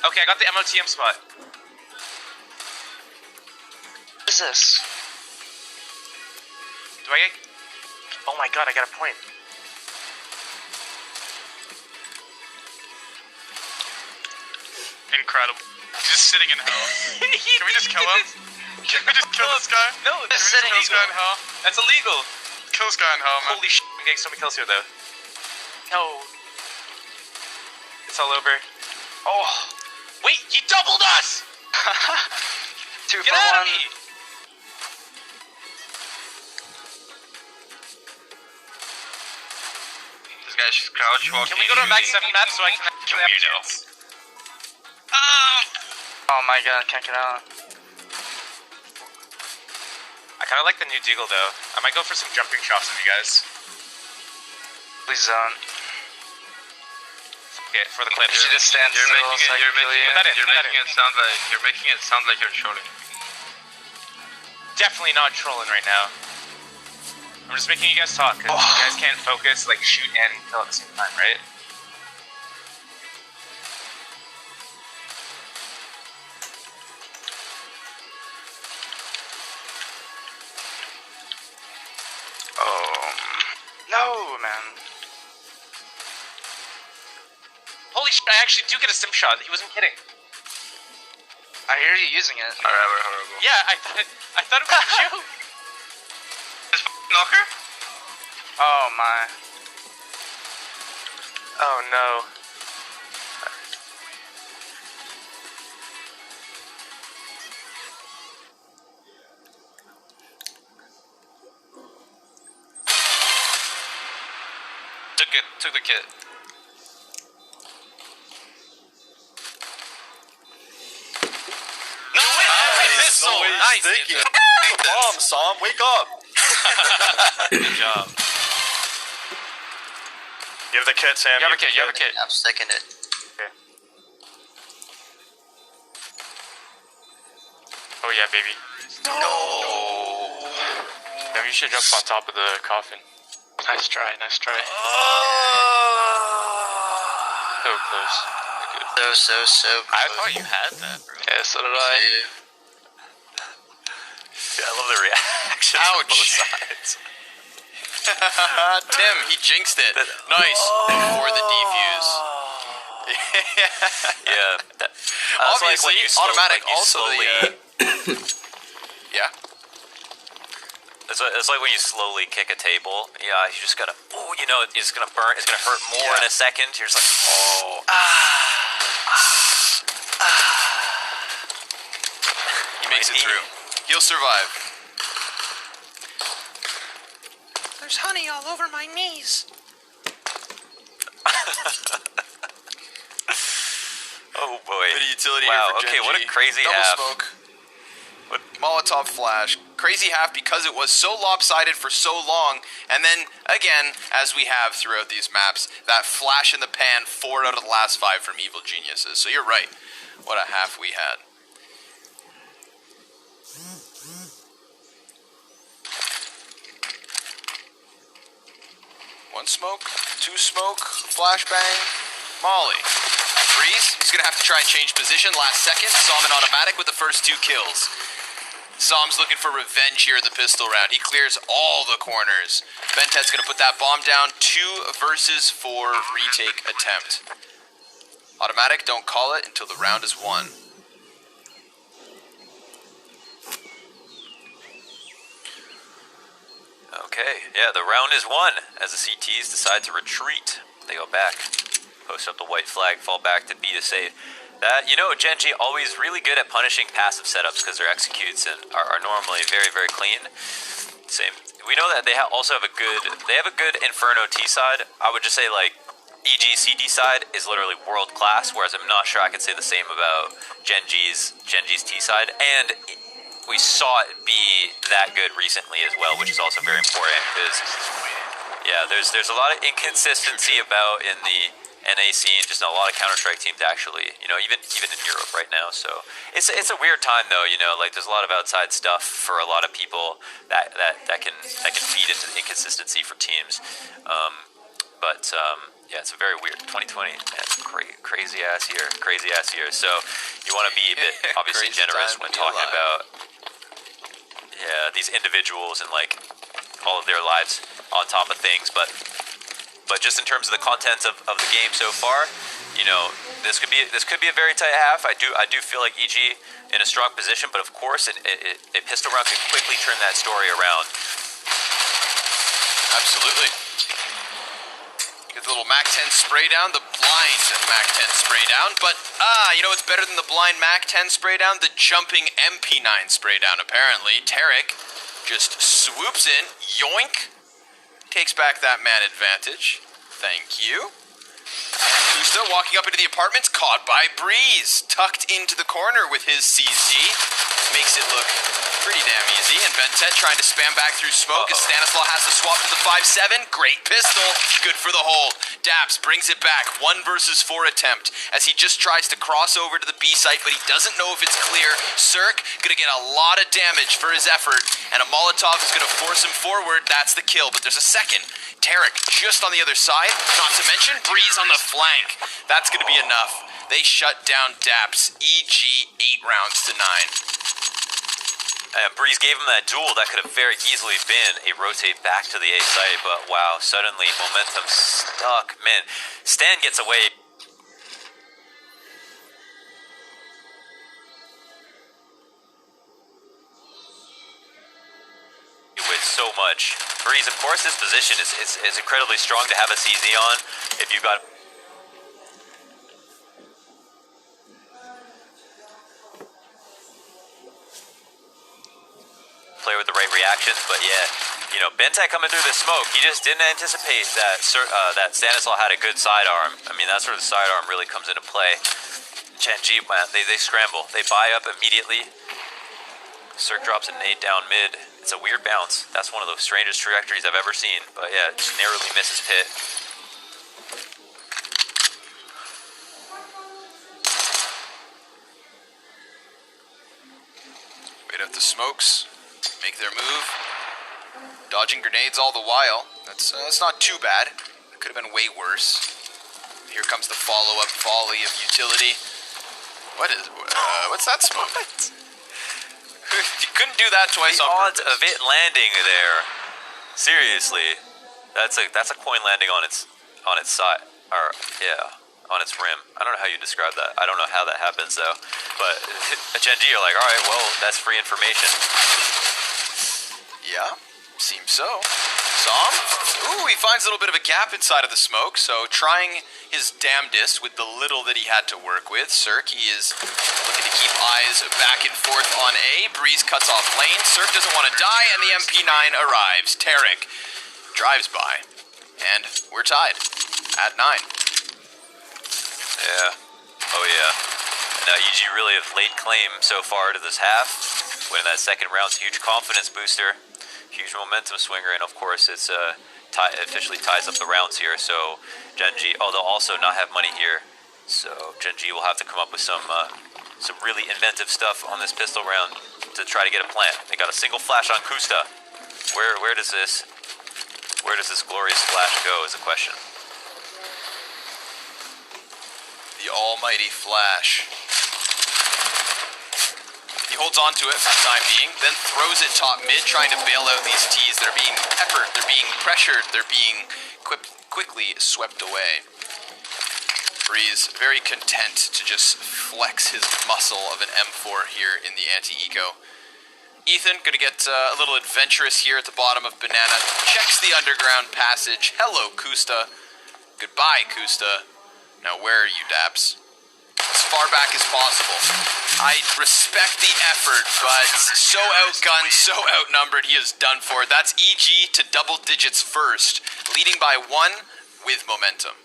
Okay, I got the MOTM spot. What is this? Do I get... Oh my god, I got a point. Incredible. He's just sitting in hell. Can we just kill him? Can we just kill this guy? No, that's kill this guy in hell? That's illegal. Kill this guy in hell, man. Holy shit, I'm getting so many kills here, though. No. It's all over. Oh. Wait, you doubled us! 2 Get for out 1. of me! This guy's just crouch walking. Can we go to a max 7 map so I can actually have a chance? Oh my god, can't get out. I kind of like the new deagle though. I might go for some jumping shots of you guys. Please zone. Okay, for the clip. You should just stand still so I can kill you. You're making it sound like you're trolling. Definitely not trolling right now. I'm just making you guys talk, because you guys can't focus, like shoot and kill at the same time, right? No, man. Holy shit, I actually do get a sim shot. He wasn't kidding. I hear you using it. Alright, we're horrible. Yeah, I thought it was you. This knocker? Oh my. Oh no. Took the kit. No way! Nice! No way, Nice! sticky. Mom, Sam, wake up! Good job. You have the kit, Sam. You have a kit, you have a kit. I'm sticking it. Okay. Oh yeah, baby. No. Maybe you should jump on top of the coffin. Nice try, nice try. So close. Good. So close. I thought you had that, bro. Yeah, so did I. Yeah, I love the reaction on both sides. Tim, he jinxed it. Nice. For the defuse. Yeah. Obviously, automatic also yeah. It's like when you slowly kick a table. Yeah, you just gotta. Oh, you know, it's gonna burn. It's gonna hurt more in a second. You're just like, oh. He makes it through. He'll survive. There's honey all over my knees. Oh boy. Bit of utility wow. here for Okay. Gen What a G. crazy Double half. smoke. Molotov flash. Crazy half because it was so lopsided for so long, and then again, as we have throughout these maps, that flash in the pan 4 out of the last 5 from Evil Geniuses. So you're right. What a half we had. One smoke, 2 smoke, flashbang, Molly. Freeze, he's gonna have to try and change position last second. Saw him in automatic with the first 2 kills. Som's looking for revenge here at the pistol round. He clears all the corners. Ventet's gonna put that bomb down. 2 versus 4 retake attempt. Automatic, don't call it until the round is won. Okay, yeah, the round is won as the CTs decide to retreat. They go back, post up the white flag, fall back to B to save. That, you know, Gen G always really good at punishing passive setups because their executes and are normally very, very clean. Same. We know that they also have a good Inferno T side. I would just say like EG CD side is literally world class, whereas I'm not sure I could say the same about Gen G's T side. And we saw it be that good recently as well, which is also very important because yeah, there's a lot of inconsistency about in the NA scene, just a lot of Counter-Strike teams actually, you know, even in Europe right now. So it's a weird time though, you know, like there's a lot of outside stuff for a lot of people that can feed into the inconsistency for teams. Yeah, it's a very weird 2020. Man, crazy ass year. So you want to be a bit obviously generous when talking about these individuals and like all of their lives on top of things, but just in terms of the contents of the game so far, you know, this could be a very tight half. I do feel like EG in a strong position, but of course, a pistol round can quickly turn that story around. Absolutely. Get the little MAC-10 spray down, the blind MAC-10 spray down, but you know what's better than the blind MAC-10 spray down? The jumping MP9 spray down. Apparently, Tarek just swoops in, yoink. Takes back that man advantage. Thank you. And Kusta walking up into the apartment, caught by Breeze. Tucked into the corner with his CZ. Makes it look pretty damn easy. And Ventet trying to spam back through smoke as Stanislaw has to swap to the 5-7. Great pistol. Good for the hold. Daps brings it back. 1 versus 4 attempt as he just tries to cross over to the B site, but he doesn't know if it's clear. Cirque gonna get a lot of damage for his effort, and a Molotov is gonna force him forward. That's the kill, but there's a second. Tarek just on the other side, not to mention Breeze on the flank. That's gonna be enough. They shut down Daps. EG 8 rounds to 9. Breeze gave him that duel that could have very easily been a rotate back to the A site, but wow, suddenly momentum stuck. Man, Stan gets away. With so much. Breeze, of course, his position is incredibly strong to have a CZ on. If you've got play with the right reactions, but yeah, you know, Bentek coming through the smoke, he just didn't anticipate that that Stanislaw had a good sidearm. I mean, that's where the sidearm really comes into play. Gen G, man, they scramble. They buy up immediately. Cirque drops a nade down mid. It's a weird bounce. That's one of the strangest trajectories I've ever seen, but yeah, just narrowly misses pit. out the smokes, make their move. Dodging grenades all the while. That's not too bad. It could have been way worse. Here comes the follow-up volley of utility. What's that smoke? You couldn't do that twice the on odds purpose. of it landing there. Seriously, that's a coin landing on its side, or yeah, on its rim. I don't know how you describe that. I don't know how that happens though. But at Gen G, you're like, all right, well, that's free information. Yeah, seems so. Som? Ooh, he finds a little bit of a gap inside of the smoke, so trying his damnedest with the little that he had to work with. Cirque, he is looking to keep eyes back and forth on A. Breeze cuts off lane. Cirque doesn't want to die, and the MP9 arrives. Tarek drives by, and we're tied at 9. Yeah. Oh yeah. Now EG really have laid claim so far to this half. Winning that second round's a huge confidence booster. Huge momentum swinger, and of course it's officially ties up the rounds here. So Gen G, they'll also not have money here, so Gen G will have to come up with some really inventive stuff on this pistol round to try to get a plant. They got a single flash on Kusta. Where does this glorious flash go is a question. The almighty flash. He holds on to it for the time being, then throws it top mid, trying to bail out these T's that are being peppered, they're being pressured, they're being quickly swept away. Breeze very content to just flex his muscle of an M4 here in the anti-eco. Ethan gonna get a little adventurous here at the bottom of Banana, checks the underground passage. Hello, Kusta. Goodbye, Kusta. Now where are you, Daps? As far back as possible. I respect the effort, but so outgunned, so outnumbered, he is done for. That's EG to double digits first, leading by 1 with momentum.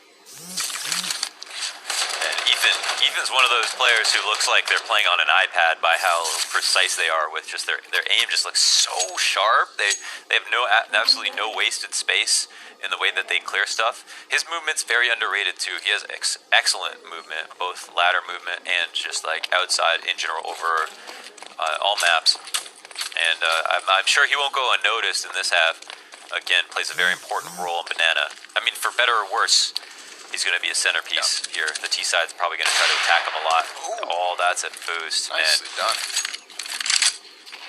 And Ethan's one of those players who looks like they're playing on an iPad by how precise they are with just their aim just looks so sharp. They have absolutely no wasted space in the way that they clear stuff. His movement's very underrated too. He has excellent movement, both ladder movement and just like outside in general over all maps. And I'm sure he won't go unnoticed in this half. Again, plays a very important role in Banana. I mean, for better or worse, he's going to be a centerpiece here. The T side's probably going to try to attack him a lot. Ooh. Oh, that's a boost. Nicely done.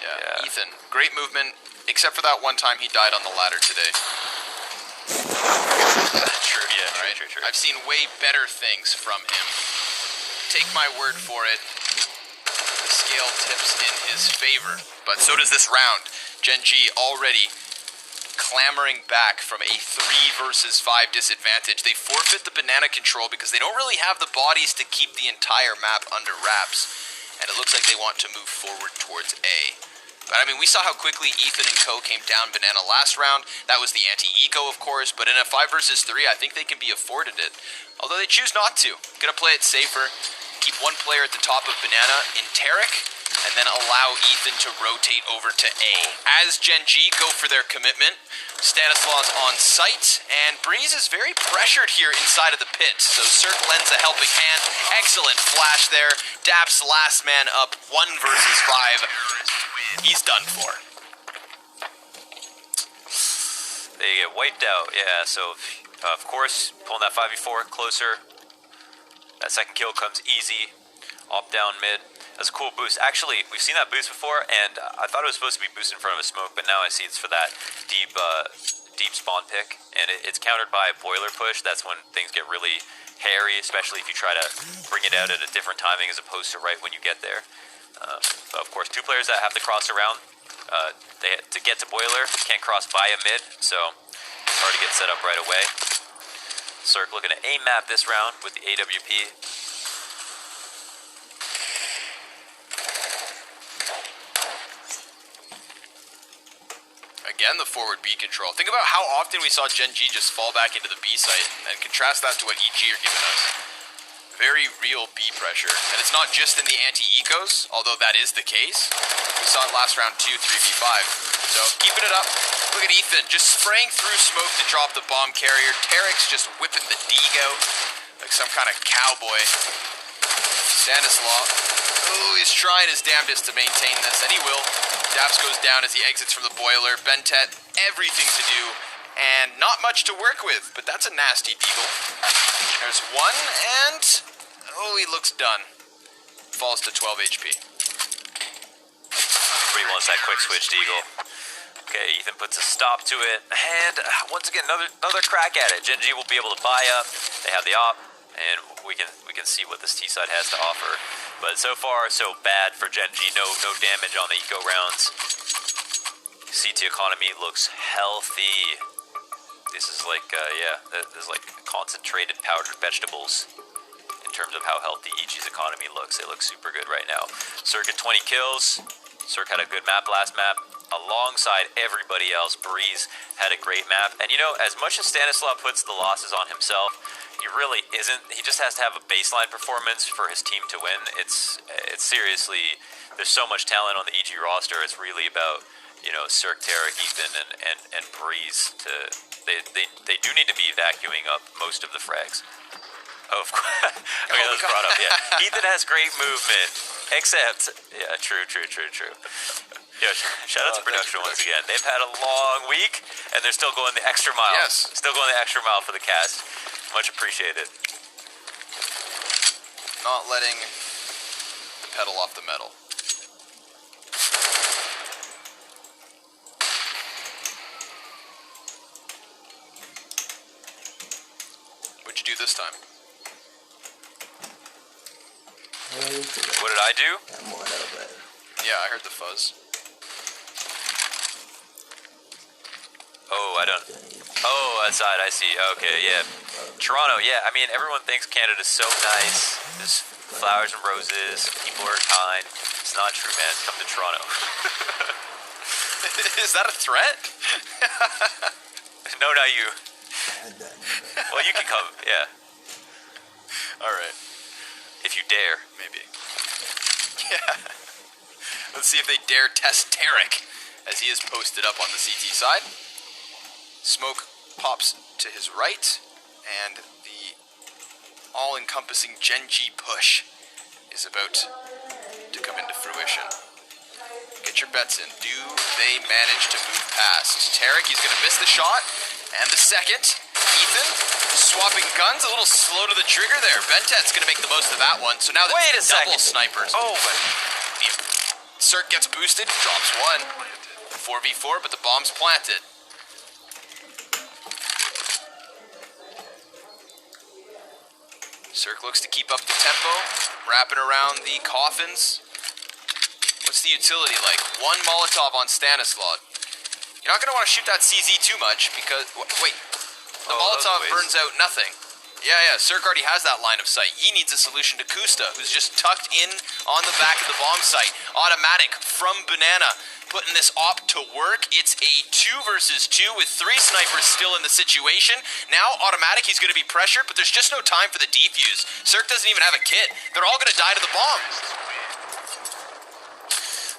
Yeah, Ethan, great movement, except for that one time he died on the ladder today. True, yeah, right? True. I've seen way better things from him. Take my word for it. The scale tips in his favor, but so does this round. Gen G already clamoring back from a 3 versus 5 disadvantage. They forfeit the banana control because they don't really have the bodies to keep the entire map under wraps, and it looks like they want to move forward towards A. But I mean, we saw how quickly Ethan and Co came down Banana last round. That was the anti-eco, of course, but in a 5 versus 3, I think they can be afforded it. Although they choose not to. Gonna play it safer, keep one player at the top of Banana in Tarek, and then allow Ethan to rotate over to A. As Gen G go for their commitment, Stanislaus on site, and Breeze is very pressured here inside of the pit, so Cirque lends a helping hand. Excellent flash there. Daps last man up, 1 versus 5. He's done for. They get wiped out, yeah, so of course, pulling that 5v4 closer. That second kill comes easy. Op down mid. That's a cool boost. Actually, we've seen that boost before, and I thought it was supposed to be boosted in front of a smoke, but now I see it's for that deep spawn pick, and it's countered by a boiler push. That's when things get really hairy, especially if you try to bring it out at a different timing as opposed to right when you get there. But of course, 2 players that have to cross around. To get to boiler, can't cross via mid, so it's hard to get set up right away. Cirque looking to aim map this round with the AWP. Again, the forward B control. Think about how often we saw Gen G just fall back into the B site, and contrast that to what EG are giving us. Very real B pressure. And it's not just in the anti-ecos, although that is the case. We saw it last round too, 3v5. So, keeping it up. Look at Ethan, just spraying through smoke to drop the bomb carrier. Tarek's just whipping the Dego like some kind of cowboy. Stanislaus Oh, he's trying his damnedest to maintain this, and he will. Daps goes down as he exits from the boiler. Bentet, everything to do, and not much to work with, but that's a nasty deagle. There's one, and... oh, he looks done. Falls to 12 HP. Everybody wants that quick switch, Deagle. Okay, Ethan puts a stop to it, and once again, another crack at it. Gen.g will be able to buy up. They have the op, and we can see what this T side has to offer. But so far, so bad for Gen.g. No damage on the eco rounds. CT economy looks healthy. This is like, this is like concentrated powdered vegetables in terms of how healthy EG's economy looks. They look super good right now. Cirque at 20 kills. Cirque had a good map last map. Alongside everybody else, Breeze had a great map. And you know, as much as Stanislav puts the losses on himself, he really isn't. He just has to have a baseline performance for his team to win. It's seriously, there's so much talent on the EG roster. It's really about, you know, Cirque, Tarek, Ethan, and Breeze. They do need to be vacuuming up most of the frags. Oh, of course. Okay, that was brought up, yeah. Ethan has great movement, except, yeah, true. Yeah, shout out to production once again. They've had a long week, and they're still going the extra mile. Yes. Still going the extra mile for the cast. Much appreciated. Not letting the pedal off the metal. What'd you do this time? What did I do? Yeah, I heard the fuzz. Oh, I don't. Oh, outside, I see. Okay, yeah. Toronto, yeah. I mean, everyone thinks Canada's so nice. There's flowers and roses. People are kind. It's not true, man. Come to Toronto. Is that a threat? No, not you. Well, you can come, yeah. Alright. If you dare. Maybe. Yeah. Let's see if they dare test Tarek, as he is posted up on the CT side. Smoke pops to his right, and the all-encompassing Gen.g push is about to come into fruition. Get your bets in. Do they manage to move past? Tarek, he's going to miss the shot, and the second. Ethan, swapping guns, a little slow to the trigger there. Bentet's going to make the most of that one, so now Wait a double second. snipers. Oh, but Cirque gets boosted, drops one. 4v4, but the bomb's planted. Cirque looks to keep up the tempo, wrapping around the coffins. What's the utility like? One Molotov on Stanislav. You're not going to want to shoot that CZ too much because... wait. The Molotov burns out nothing. Yeah, Cirque already has that line of sight. He needs a solution to Kusta, who's just tucked in on the back of the bomb site. Automatic from Banana, putting this op to work. It's a 2 versus 2 with 3 snipers still in the situation. Now, Automatic, he's going to be pressured, but there's just no time for the defuse. Cirque doesn't even have a kit. They're all going to die to the bomb.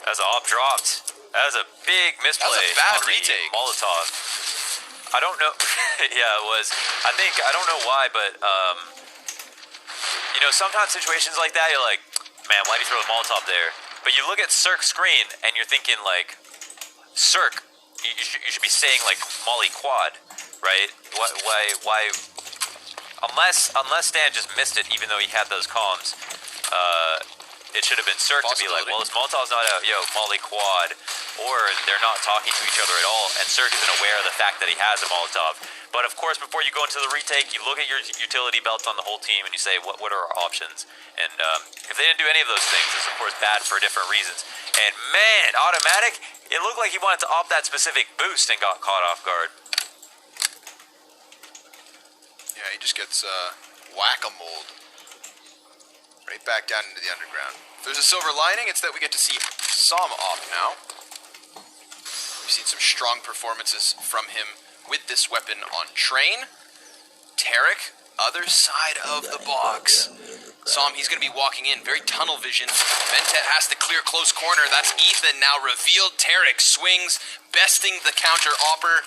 As an op dropped. That was a big misplay. That was a bad on the retake. Molotov. I don't know. Yeah, it was. I don't know why, but, you know, sometimes situations like that, you're like, man, why did you throw the Molotov there? But you look at Cirque's screen, and you're thinking, like, Cirque, you should be saying, like, Molly Quad, right? Why? Unless Stan just missed it, even though he had those comms, it should have been Cirque to be like, well, this Molotov's not out, yo, Molly Quad, or they're not talking to each other at all, and Cirque isn't aware of the fact that he has a Molotov. But of course, before you go into the retake, you look at your utility belts on the whole team, and you say, what are our options? And if they didn't do any of those things, it's of course bad for different reasons. And man, Automatic, it looked like he wanted to opt that specific boost and got caught off guard. Yeah, he just gets whack-a-moled. Right back down into the underground. If there's a silver lining, it's that we get to see Som off now. We've seen some strong performances from him with this weapon on train. Tarek, other side of the box. Som, he's going to be walking in, very tunnel vision. Bentet has to clear close corner. That's Ethan now revealed. Tarek swings, besting the counter-opper.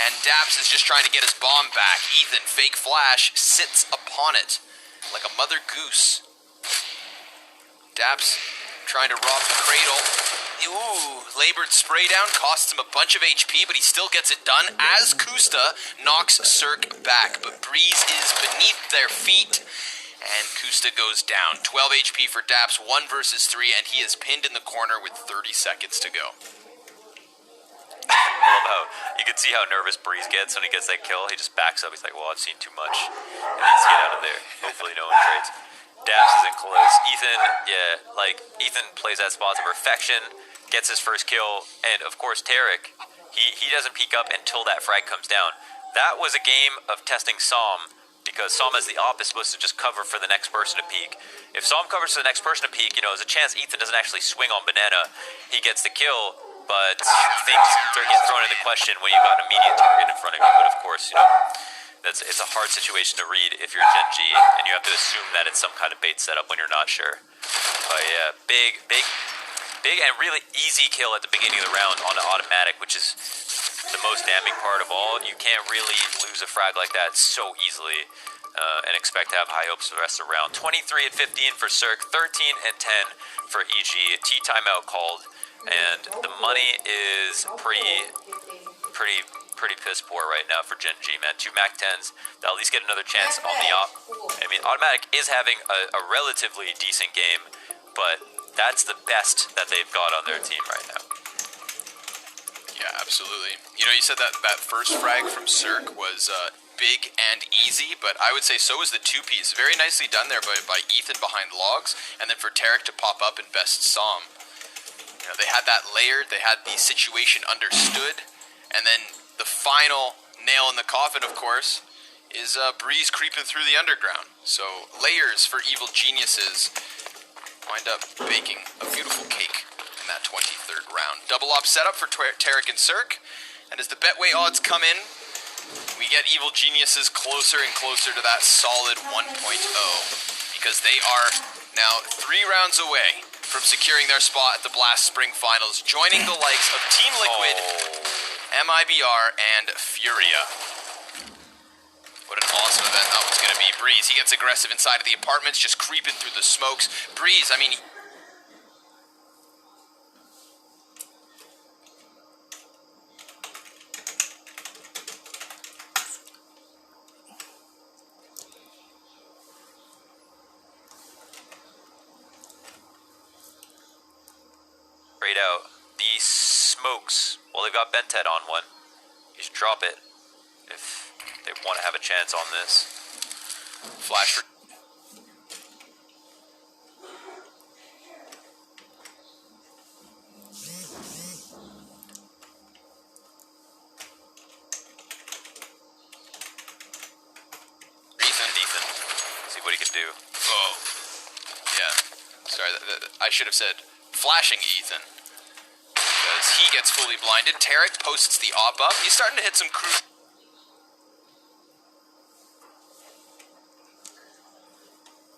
And Daps is just trying to get his bomb back. Ethan, fake flash, sits upon it like a mother goose. Daps trying to rob the cradle. Ooh, labored spray down, costs him a bunch of HP, but he still gets it done as Kusta knocks Cirque back. But Breeze is beneath their feet, and Kusta goes down. 12 HP for Daps, 1 versus 3, and he is pinned in the corner with 30 seconds to go. I love how you can see how nervous Breeze gets when he gets that kill. He just backs up. He's like, well, I've seen too much. He needs to get out of there. Hopefully no one trades. Daps isn't close. Ethan plays that spot to perfection, gets his first kill, and of course Tarek, he doesn't peek up until that frag comes down. That was a game of testing Psalm, because Psalm as the op is supposed to just cover for the next person to peek. If Psalm covers for the next person to peek, there's a chance Ethan doesn't actually swing on Banana. He gets the kill, but things get thrown into question when you've got an immediate target in front of you. But of course, it's a hard situation to read if you're gen.g, and you have to assume that it's some kind of bait setup when you're not sure. But yeah, big and really easy kill at the beginning of the round on the automatic, which is the most damning part of all. You can't really lose a frag like that so easily and expect to have high hopes for the rest of the round. 23 and 15 for Cirque, 13 and 10 for EG. T timeout called, and the money is pretty piss poor right now for gen.g, man. 2 Mac 10s, they'll at least get another chance on the op. I mean, automatic is having a relatively decent game, but that's the best that they've got on their team right now. Yeah, absolutely. You said that first frag from Cirque was big and easy, but I would say so was the 2-piece. Very nicely done there by Ethan behind logs, and then for Tarek to pop up and best Psalm. They had that layered, they had the situation understood, and then the final nail in the coffin, of course, is Breeze creeping through the underground. So layers for evil geniuses wind up baking a beautiful cake in that 23rd round. Double op setup for Tarek and Cirque, and as the Betway odds come in, we get evil geniuses closer and closer to that solid 1.0, because they are now 3 rounds away from securing their spot at the Blast Spring Finals, joining the likes of Team Liquid, MIBR, and Furia. What an awesome event that was going to be. Breeze, he gets aggressive inside of the apartments, just creeping through the smokes. Breeze, I mean... Straight out. The smokes. Well, they've got Bented on one. You should drop it if they want to have a chance on this. Flash for... Ethan. See what he can do. Oh. Yeah. Sorry, I should have said flashing Ethan. Because he gets fully blinded. Tarek posts the op up. He's starting to hit some crucial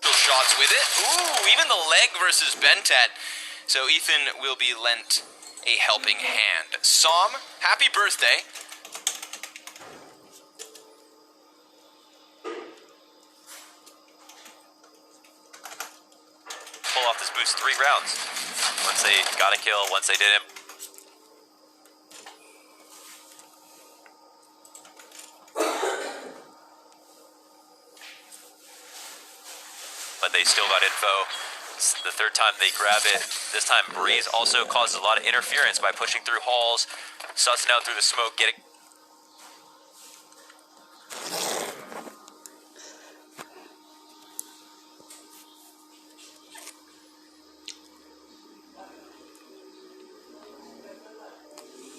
shots with it. Ooh, even the leg versus Bentet. So Ethan will be lent a helping hand. Psalm, happy birthday. Pull off this boost 3 rounds. Once they got a kill, once they didn't. But they still got info. It's the 3rd time they grab it. This time Breeze also causes a lot of interference by pushing through halls, sussing out through the smoke, getting...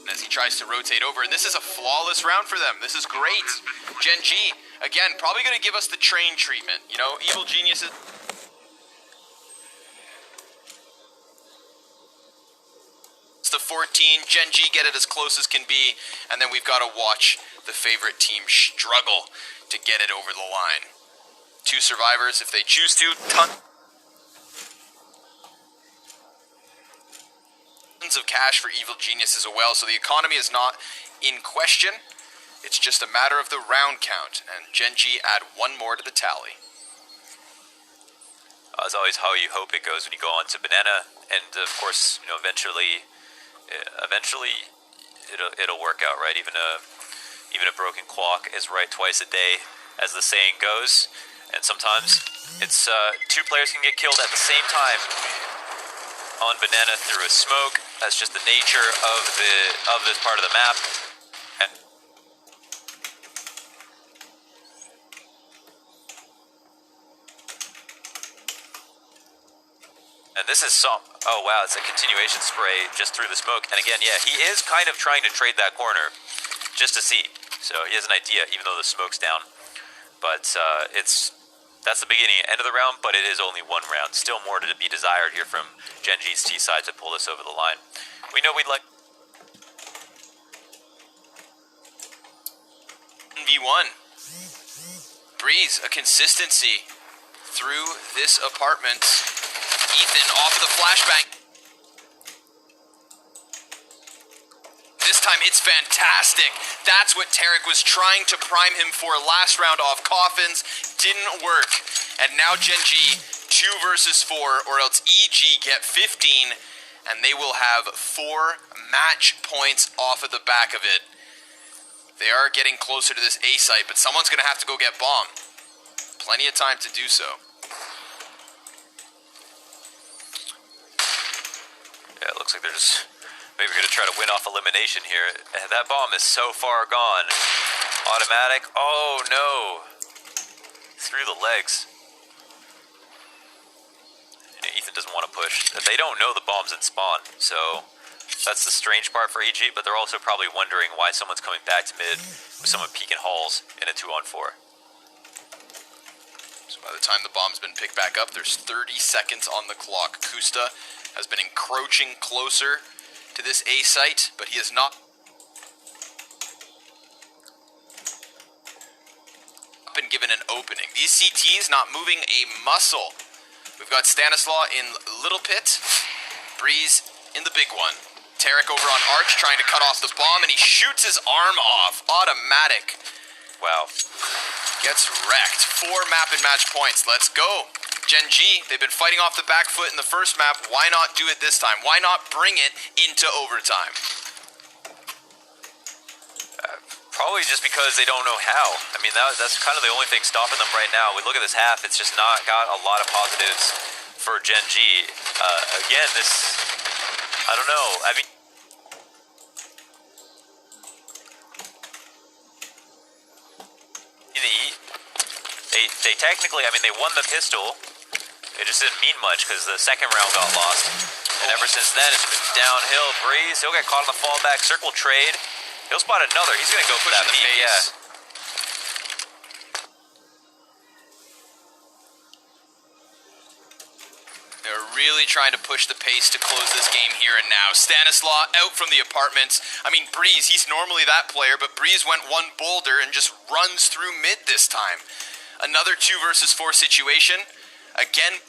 As he tries to rotate over, and this is a flawless round for them. This is great. gen.g, again, probably going to give us the train treatment. Evil geniuses... It's the 14, gen.g get it as close as can be, and then we've got to watch the favorite team struggle to get it over the line. 2 survivors, if they choose to, tons of cash for evil geniuses as well, so the economy is not in question. It's just a matter of the round count, and gen.g add 1 more to the tally. It's always how you hope it goes when you go on to banana, and of course, you know, eventually it'll work out, right? Even a broken clock is right twice a day, as the saying goes. And sometimes it's two players can get killed at the same time on banana through a smoke. That's just the nature of this part of the map. And this is some. Oh wow, it's a continuation spray just through the smoke. And again, yeah, he is kind of trying to trade that corner just to see. So he has an idea, even though the smoke's down. But that's the beginning and end of the round, but it is only one round. Still more to be desired here from Gen.g's T side to pull this over the line. We know we'd like V1. Breeze, a consistency through this apartment. Ethan off of the flashbang. This time it's fantastic. That's what Tarek was trying to prime him for last round off coffins. Didn't work. And now Gen.g 2 versus 4, or else EG get 15, and they will have 4 match points off of the back of it. They are getting closer to this A site, but someone's going to have to go get bomb. Plenty of time to do so. Yeah, it looks like they're just maybe going to try to win off elimination here. That bomb is so far gone. Automatic. Oh no. Through the legs. Ethan doesn't want to push. They don't know the bomb's in spawn, so that's the strange part for EG, but they're also probably wondering why someone's coming back to mid with someone peeking halls in a 2-on-4. So by the time the bomb's been picked back up, there's 30 seconds on the clock. Kusta has been encroaching closer to this A site, but he has not been given an opening. These CTs not moving a muscle. We've got Stanislaw in Little Pit, Breeze in the big one. Tarek over on Arch trying to cut off the bomb, and he shoots his arm off. Automatic. Wow. Gets wrecked. 4 map and match points. Let's go. Gen.g, they've been fighting off the back foot in the first map. Why not do it this time? Why not bring it into overtime? Probably just because they don't know how. I mean, that's kind of the only thing stopping them right now. We look at this half, it's just not got a lot of positives for Gen.g. Again, this, I don't know. I mean, they technically, I mean, they won the pistol. It just didn't mean much because the second round got lost. And ever since then, it's been downhill. Breeze, he'll get caught on the fallback. Circle trade. He'll spot another. He's going to go for that peek, yeah. They're really trying to push the pace to close this game here and now. Stanislaw out from the apartments. I mean, Breeze, he's normally that player, but Breeze went one boulder and just runs through mid this time. Another 2 versus 4 situation. Again,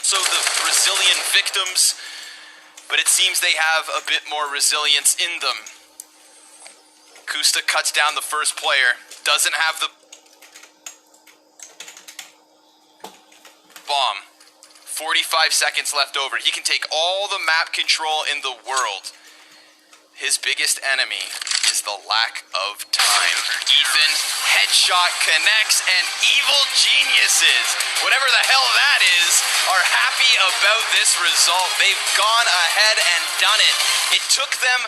so the Brazilian victims, but it seems they have a bit more resilience in them. Kusta cuts down the first player, doesn't have the bomb. 45 seconds left over. He can take all the map control in the world. His biggest enemy is the lack of time. Ethan, headshot connects, and evil geniuses, whatever the hell that is, are happy about this result. They've gone ahead and done it. It took them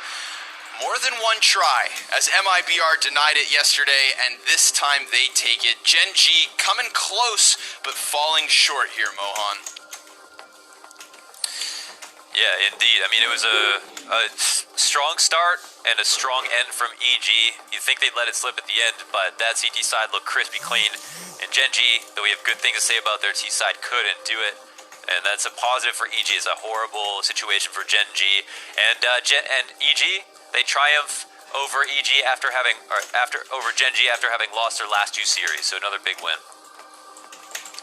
more than one try, as MIBR denied it yesterday, and this time they take it. Gen.g coming close, but falling short here, Mohan. Yeah, indeed. I mean, it was a strong start and a strong end from EG. You'd think they'd let it slip at the end, but that CT side looked crispy clean. And Gen.g, though we have good things to say about their T side, couldn't do it. And that's a positive for EG. It's a horrible situation for Gen.g. And EG, they triumph over EG over Gen.g after having lost their last 2 series. So another big win.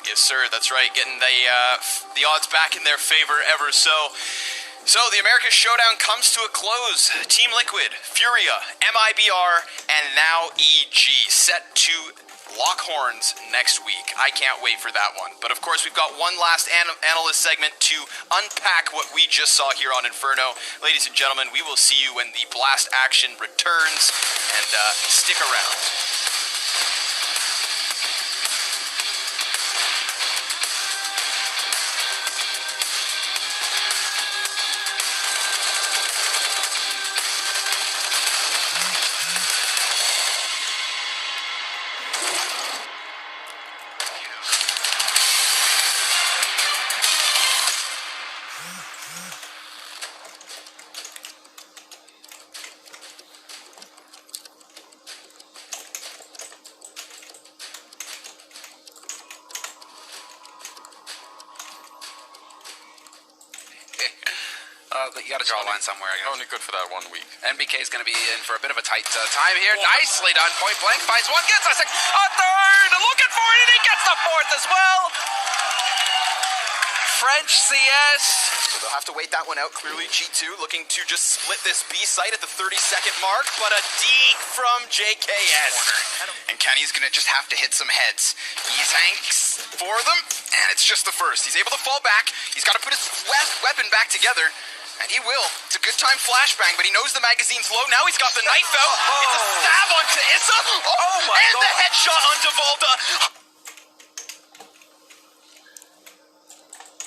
Yes, sir. That's right. Getting the odds back in their favor ever so. So the America's Showdown comes to a close. Team Liquid, Furia, MIBR, and now EG set to lock horns next week. I can't wait for that one. But of course, we've got one last analyst segment to unpack what we just saw here on Inferno. Ladies and gentlemen, we will see you when the blast action returns, and stick around. But you got to draw a line somewhere, I guess. Only good for that 1 week. NBK is going to be in for a bit of a tight time here. Nicely done. Point blank finds one, gets a second, a third, looking for it, and he gets the fourth as well. French CS. So they'll have to wait that one out. Clearly G2 looking to just split this B site at the 30-second mark, but a deke from JKS. And Kenny's going to just have to hit some heads. He tanks for them, and it's just the first. He's able to fall back. He's got to put his weapon back together. And he will. It's a good time flashbang, but he knows the magazine's low. Now he's got the knife out. It's a stab onto Issa. Oh my God. The headshot onto Volta.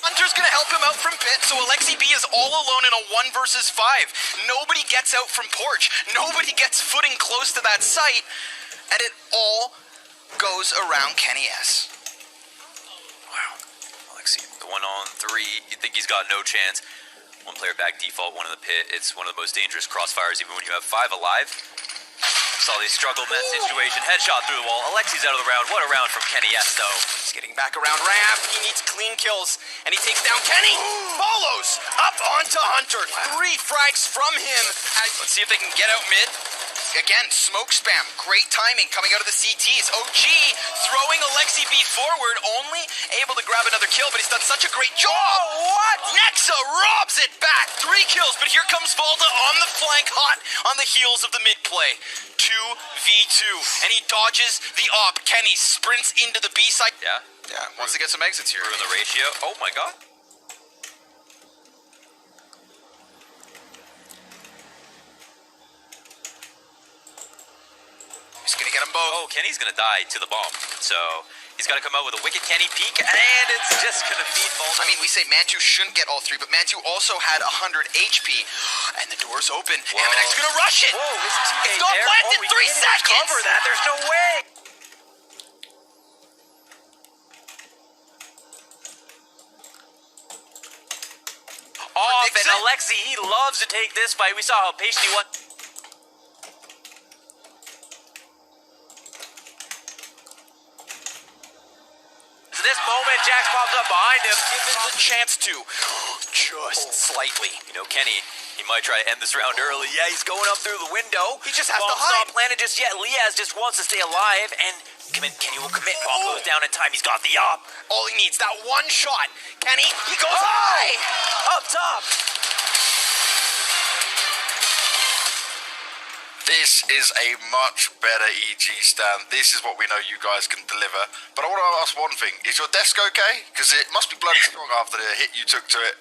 Hunter's gonna help him out from pit, so Alexi B is all alone in a 1 versus 5. Nobody gets out from porch. Nobody gets footing close to that site. And it all goes around Kenny S. Wow. Alexi, the 1-on-3, you think he's got no chance. One player back default, one in the pit. It's one of the most dangerous crossfires even when you have 5 alive. Saw they struggled in that situation. Headshot through the wall. Alexi's out of the round. What a round from Kenny S, though. He's getting back around ramp. He needs clean kills. And he takes down Kenny. Follows up onto Hunter. 3 frags from him. Let's see if they can get out mid. Again, smoke spam. Great timing coming out of the CTs. OG throwing Alexi B forward. Only able to grab another kill, but he's done such a great job. Oh, what? Nexa robs it back. 3 kills, but here comes Volta on the flank, hot on the heels of the mid play. 2v2, and he dodges the op. Kenny sprints into the B side. Yeah. Wants to get some exits here. Ruin the ratio. Oh my God. He's gonna get them both. Oh, Kenny's gonna die to the bomb. So he's gotta come out with a wicked Kenny peek, and it's just gonna feed Volta. I mean, we say Mantu shouldn't get all 3, but Mantu also had 100 HP, and the door's open. MNX gonna rush it. Whoa, this teammate it's got there. planted. Oh, 3 seconds. Cover that. There's no way. Off, and Alexi, he loves to take this fight. We saw how patient he was. This moment, Jax pops up behind him. Given the chance to. Just slightly. You know, Kenny, he might try to end this round early. Yeah, he's going up through the window. He just has to hide. hide. Not planted just yet. Liaz just wants to stay alive, and Kenny will commit. Bomb goes down in time. He's got the op. All he needs, that one shot. Kenny, he goes high. Up top. This is a much better EG stand. This is what we know you guys can deliver. But I want to ask one thing. Is your desk okay? Because it must be bloody strong after the hit you took to it.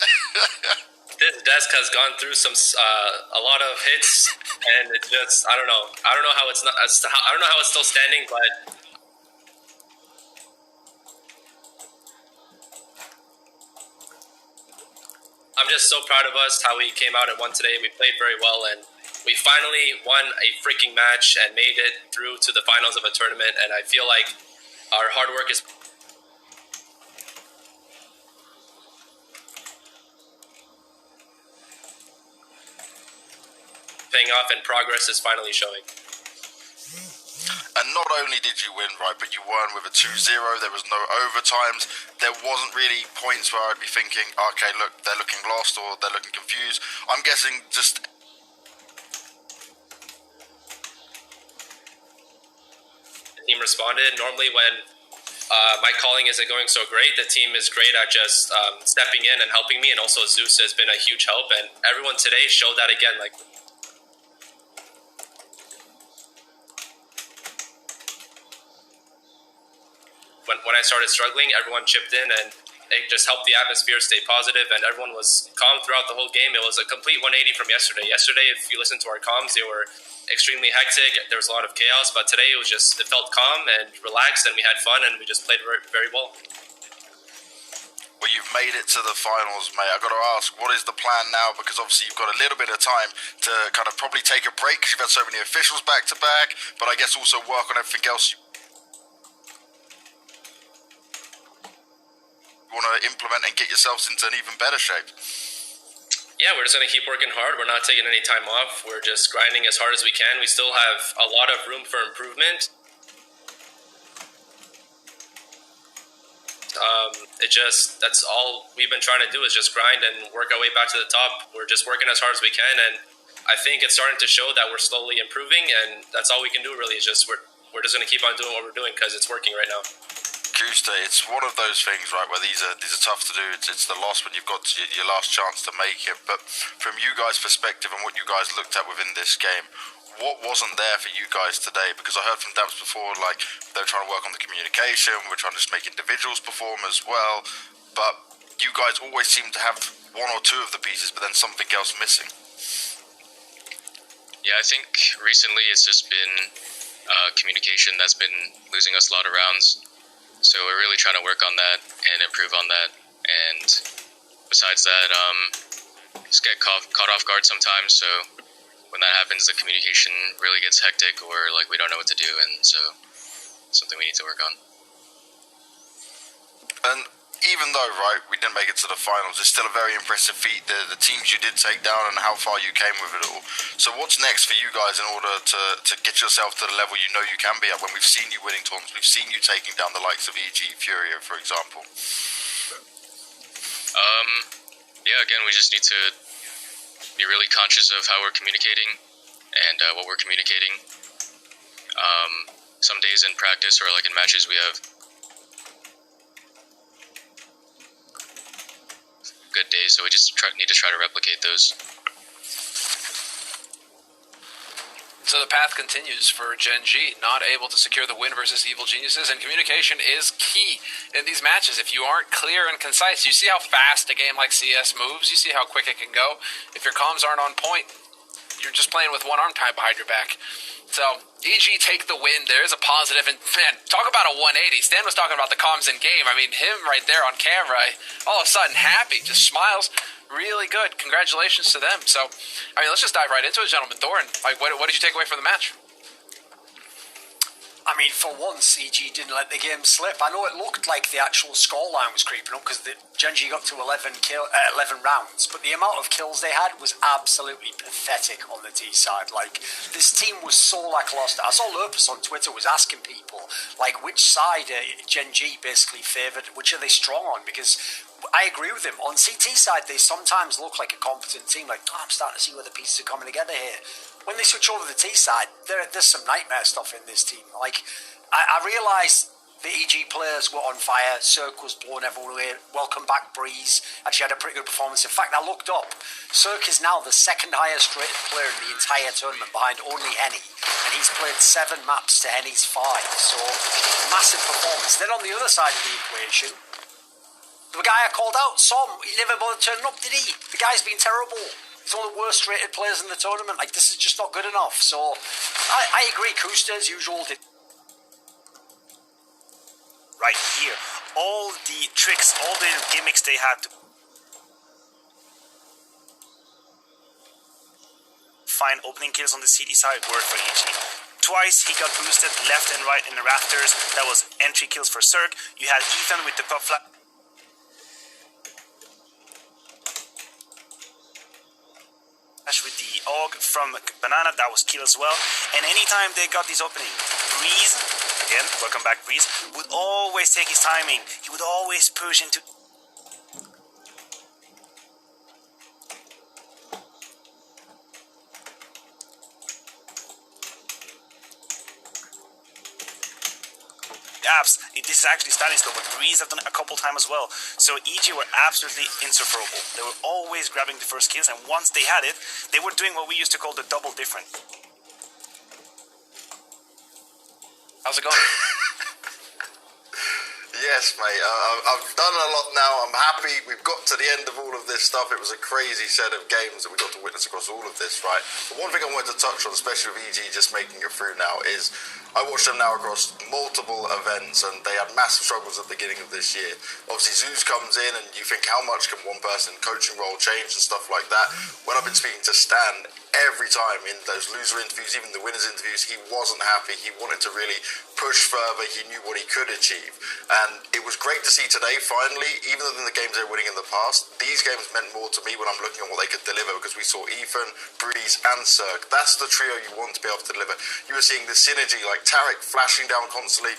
This desk has gone through a lot of hits, and it's just I don't know how it's not. I don't know how it's still standing, but I'm just so proud of us how we came out and won today. We played very well, and we finally won a freaking match and made it through to the finals of a tournament. And I feel like our hard work is paying off, and progress is finally showing. And not only did you win, right, but you won with a 2-0. There was no overtimes. There wasn't really points where I'd be thinking, okay, look, they're looking lost or they're looking confused. I'm guessing just... The team responded. Normally when my calling isn't going so great. The team is great at just stepping in and helping me, and also Zeus has been a huge help, and everyone today showed that again. Like, when I started struggling, everyone chipped in and it just helped the atmosphere stay positive, and everyone was calm throughout the whole game. It was a complete 180 from yesterday. Yesterday, if you listen to our comms, they were extremely hectic. There was a lot of chaos, but today it felt calm and relaxed, and we had fun, and we just played very, very well. Well, you've made it to the finals, mate. I've got to ask, what is the plan now? Because obviously you've got a little bit of time to kind of probably take a break because you've had so many officials back to back, but I guess also work on everything else you want to implement and get yourselves into an even better shape. Yeah, we're just going to keep working hard. We're not taking any time off. We're just grinding as hard as we can. We still have a lot of room for improvement. That's all we've been trying to do is just grind and work our way back to the top. We're just working as hard as we can, and I think it's starting to show that we're slowly improving, and that's all we can do really is we're just going to keep on doing what we're doing because it's working right now. Kusta, it's one of those things, right, where these are tough to do. It's the loss when you've got your last chance to make it. But from you guys' perspective and what you guys looked at within this game, what wasn't there for you guys today? Because I heard from Dabs before, like, they were trying to work on the communication, we're trying to just make individuals perform as well. But you guys always seem to have one or two of the pieces, but then something else missing. Yeah, I think recently it's just been communication that's been losing us a lot of rounds. So we're really trying to work on that and improve on that. And besides that, just get caught off guard sometimes. So when that happens, the communication really gets hectic, or like we don't know what to do, and so it's something we need to work on. And even though, right, we didn't make it to the finals, it's still a very impressive feat, the teams you did take down and how far you came with it all. So what's next for you guys in order to get yourself to the level you know you can be at when we've seen you winning tournaments, we've seen you taking down the likes of EG, Furia, for example? Yeah, again, we just need to be really conscious of how we're communicating and what we're communicating. Some days in practice or like in matches we have good days, so we just need to try to replicate those. So the path continues for Gen.g, not able to secure the win versus Evil Geniuses, and communication is key in these matches. If you aren't clear and concise, you see how fast a game like CS moves, you see how quick it can go. If your comms aren't on point, you're just playing with one arm tied behind your back. So, EG take the win. There is a positive, and man, talk about a 180. Stan was talking about the comms in game. I mean, him right there on camera, all of a sudden happy, just smiles. Really good. Congratulations to them. So, I mean, let's just dive right into it, gentlemen. Thorin, like, what did you take away from the match? I mean, for once, EG didn't let the game slip. I know it looked like the actual scoreline was creeping up because Gen.g got to 11 rounds, but the amount of kills they had was absolutely pathetic on the T side. Like, this team was so lackluster. I saw Lurpus on Twitter was asking people, like, which side Gen.g basically favoured, which are they strong on? Because I agree with him. On CT side, they sometimes look like a competent team. Like, oh, I'm starting to see where the pieces are coming together here. When they switch over to the T side, there's some nightmare stuff in this team. Like, I realised the EG players were on fire. Cirque was blown everywhere. Welcome back, Breeze. Actually had a pretty good performance. In fact, I looked up. Cirque is now the second highest rated player in the entire tournament, behind only Henny. And he's played 7 maps to Henny's 5. So, massive performance. Then on the other side of the equation, the guy I called out, Som, he never bothered turning up, did he? The guy's been terrible. He's one of the worst rated players in the tournament. Like, this is just not good enough. So, I agree. Kusta, as usual, did. Right here. All the tricks, all the gimmicks they had to find opening kills on the CD side worked for EG. Twice he got boosted left and right in the rafters. That was entry kills for Cirque. You had Ethan with the pop flash. With the AUG from Banana, that was kill as well. And anytime they got this opening, Breeze, again, welcome back Breeze, would always take his timing. He would always push into... perhaps this is actually standing still, but Breeze have done it a couple times as well. So EG were absolutely inseparable. They were always grabbing the first kills, and once they had it, they were doing what we used to call the double different. How's it going? Yes, mate. I've done a lot now. I'm happy. We've got to the end of all of this stuff. It was a crazy set of games that we got to witness across all of this, right? But one thing I wanted to touch on, especially with EG just making it through now, is I watched them now across multiple events, and they had massive struggles at the beginning of this year. Obviously, Zeus comes in, and you think, how much can one person coaching role change and stuff like that? When I've been speaking to Stan, every time in those loser interviews, even the winners interviews, he wasn't happy. He wanted to really push further. He knew what he could achieve. And it was great to see today, finally, even though in the games they were winning in the past, these games meant more to me when I'm looking at what they could deliver, because we saw Ethan, Breeze, and Cirque. That's the trio you want to be able to deliver. You were seeing the synergy, like Tarek flashing down constantly,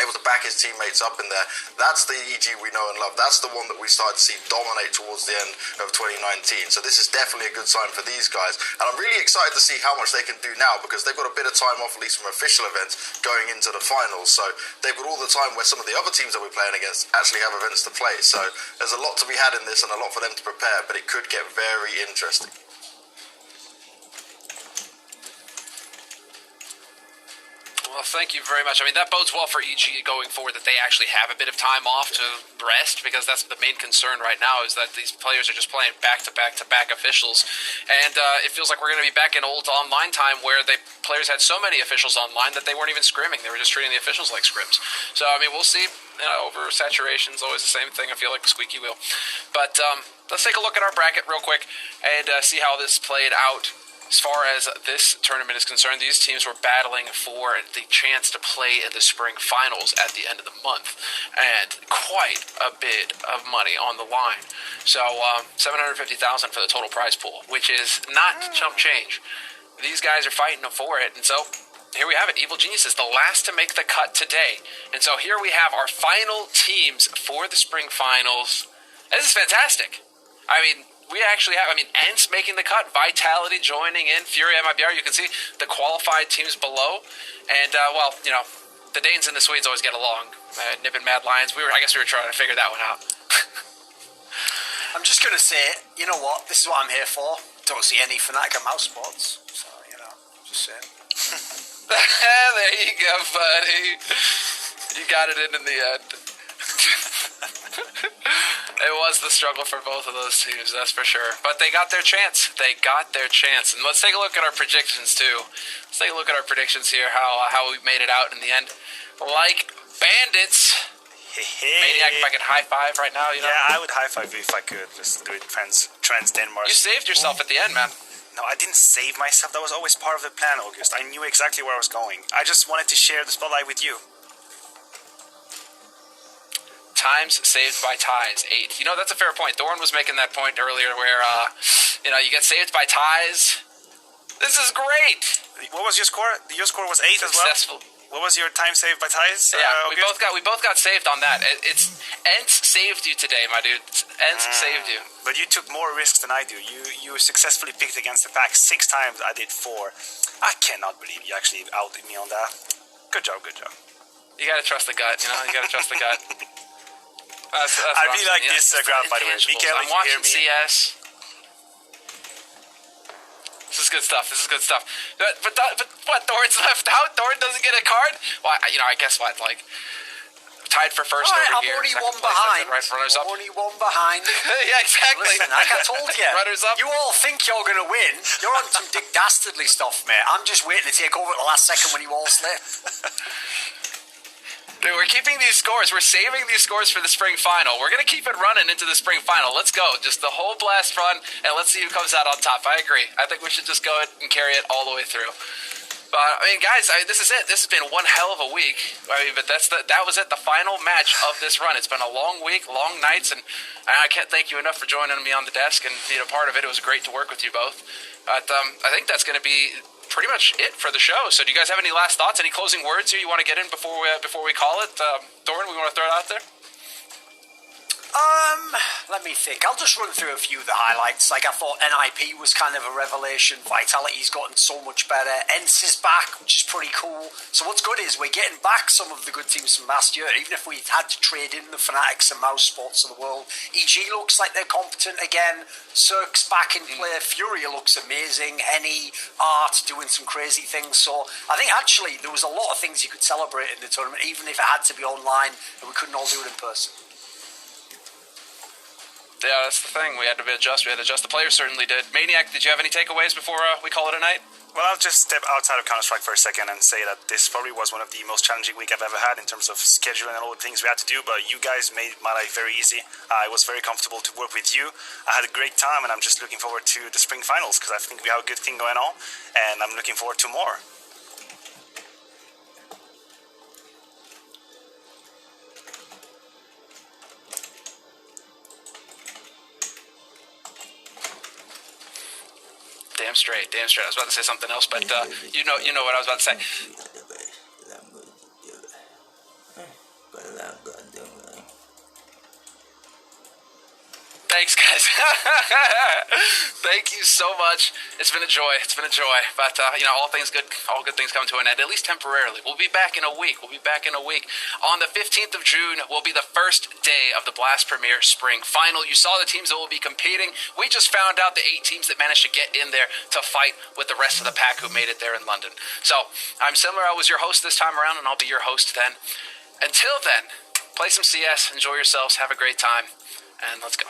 able to back his teammates up in there. That's the EG we know and love. That's the one that we started to see dominate towards the end of 2019. So this is definitely a good sign for these guys. And I'm really excited to see how much they can do now, because they've got a bit of time off, at least from official events, going into the finals. So they've got all the time where some of the other teams that we're playing against actually have events to play. So there's a lot to be had in this and a lot for them to prepare, but it could get very interesting. Well, thank you very much. I mean, that bodes well for EG going forward, that they actually have a bit of time off to rest, because that's the main concern right now, is that these players are just playing back-to-back-to-back officials. And it feels like we're going to be back in old online time where the players had so many officials online that they weren't even scrimming. They were just treating the officials like scrims. So, I mean, we'll see. Oversaturation is always the same thing. I feel like a squeaky wheel. But let's take a look at our bracket real quick and see how this played out. As far as this tournament is concerned, these teams were battling for the chance to play in the spring finals at the end of the month, and quite a bit of money on the line. So $750,000 for the total prize pool, which is not chump change. These guys are fighting for it, and so here we have it. Evil Geniuses, the last to make the cut today. And so here we have our final teams for the spring finals. And this is fantastic. I mean, we actually have, Ents making the cut, Vitality joining in, Fury, MIBR. You can see the qualified teams below. And, the Danes and the Swedes always get along. Nip and Mad Lions. I guess we were trying to figure that one out. I'm just going to say, you know what? This is what I'm here for. Don't see any Fnatic at mouse spots. So, just saying. There you go, buddy. You got it in the end. It was the struggle for both of those teams, that's for sure. But they got their chance. And let's take a look at our predictions, too. Let's take a look at our predictions here, how we made it out in the end. Like bandits. Maniac, if I could high five right now, Yeah, I would high five if I could. Just do it trans Denmark. You saved yourself at the end, man. No, I didn't save myself. That was always part of the plan, August. I knew exactly where I was going. I just wanted to share the spotlight with you. Times saved by ties, 8. That's a fair point. Doran was making that point earlier where, you get saved by ties. This is great. What was your score? Your score was 8 as well? Successful. What was your time saved by ties? Yeah, we both got saved on that. Ents saved you today, my dude. Ents saved you. But you took more risks than I do. You successfully picked against the pack 6 times. I did 4. I cannot believe you actually outed me on that. Good job. You gotta trust the gut. You gotta trust the gut. That's I really like this graph, by the way. Mikael, I'm watching CS. This is good stuff. But what? Doran's left out. Doran doesn't get a card. Well, I guess what? Tied for first over I'm here. only one behind. Only one behind. Yeah, exactly. Listen, like I told you, runners up. You all think you're going to win. You're on some Dick Dastardly stuff, mate. I'm just waiting to take over at the last second when you all slip. Dude, we're keeping these scores. We're saving these scores for the spring final. We're going to keep it running into the spring final. Let's go. Just the whole blast run, and let's see who comes out on top. I agree. I think we should just go ahead and carry it all the way through. But, guys, this is it. This has been one hell of a week. But that was it, the final match of this run. It's been a long week, long nights, and I can't thank you enough for joining me on the desk and being a part of it. It was great to work with you both. But I think that's going to be pretty much it for the show. So do you guys have any last thoughts, any closing words here you want to get in before we call it? Doran, we want to throw it out there? Let me think. I'll just run through a few of the highlights. Like, I thought NIP was kind of a revelation. Vitality's gotten so much better. ENCE is back, which is pretty cool. So what's good is we're getting back some of the good teams from last year, even if we had to trade in the Fanatics and Mouse Sports of the world. EG looks like they're competent again. Cirque's back in play. Furia looks amazing. Henny, Art doing some crazy things. So I think actually there was a lot of things you could celebrate in the tournament, even if it had to be online and we couldn't all do it in person. Yeah, that's the thing. We had to adjust. The players certainly did. Maniac, did you have any takeaways before we call it a night? Well, I'll just step outside of Counter-Strike for a second and say that this probably was one of the most challenging week I've ever had in terms of scheduling and all the things we had to do, but you guys made my life very easy. It was very comfortable to work with you. I had a great time, and I'm just looking forward to the spring finals, because I think we have a good thing going on, and I'm looking forward to more. Damn straight. I was about to say something else, but you know what I was about to say. Thanks, guys. Thank you so much. It's been a joy. But all good things come to an end, at least temporarily. We'll be back in a week. On the 15th of June will be the first day of the Blast Premier Spring Final. You saw the teams that will be competing. We just found out the 8 teams that managed to get in there to fight with the rest of the pack who made it there in London. So I'm Simler. I was your host this time around, and I'll be your host then. Until then, play some CS, enjoy yourselves, have a great time, and let's go.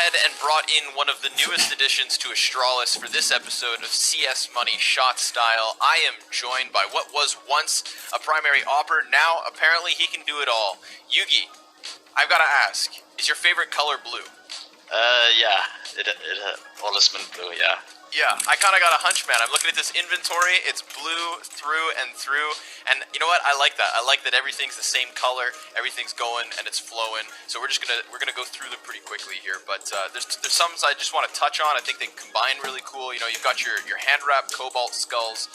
And brought in one of the newest additions to Astralis for this episode of CS Money Shot Style. I am joined by what was once a primary opper, now apparently he can do it all. Yugi, I've got to ask, is your favorite color blue? Yeah, it always been blue, yeah. Yeah, I kind of got a hunch, man. I'm looking at this inventory. It's blue through and through. And you know what? I like that. I like that everything's the same color. Everything's going and it's flowing. So we're gonna go through them pretty quickly here. But there's some I just want to touch on. I think they combine really cool. You know, you've got your hand wrap cobalt skulls.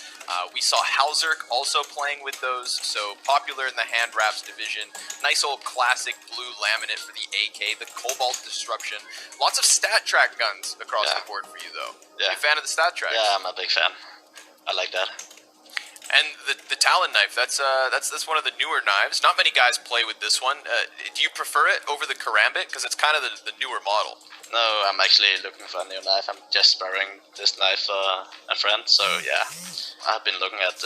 We saw Halzerk also playing with those. So popular in the hand wraps division. Nice old classic blue laminate for the AK. The cobalt disruption. Lots of stat track guns across the board for you though. Yeah. You a fan of the stat tracks? Yeah, I'm a big fan. I like that. And the Talon knife, that's one of the newer knives. Not many guys play with this one. Do you prefer it over the Karambit? Because it's kind of the newer model. No, I'm actually looking for a new knife. I'm just borrowing this knife for a friend, so yeah. I've been looking at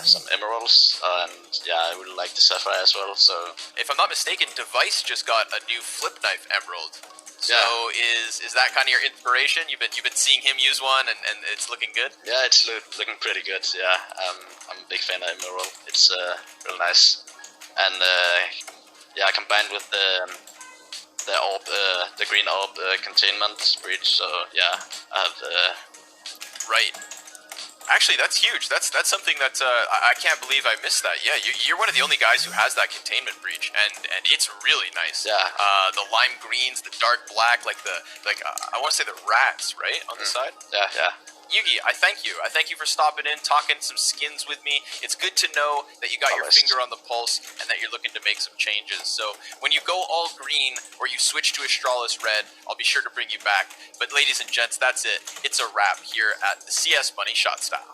some emeralds, and yeah, I really like the sapphire as well, so... If I'm not mistaken, Device just got a new flip knife emerald. So Yeah. is that kind of your inspiration? You've been seeing him use one, and it's looking good? Yeah, it's looking pretty good, yeah. I'm a big fan of emerald. It's real nice. And yeah, combined with the orb, the green orb containment breach, so yeah, I have Right. Actually, that's huge. That's something that I can't believe I missed that. Yeah, you're one of the only guys who has that containment breach, and it's really nice. Yeah. The lime greens, the dark black, I want to say the rats, right, on the side. Yeah, yeah. Yugi, I thank you. I thank you for stopping in, talking some skins with me. It's good to know that you got your finger on the pulse and that you're looking to make some changes. So when you go all green or you switch to Astralis Red, I'll be sure to bring you back. But ladies and gents, that's it. It's a wrap here at the CS Money Shot Style.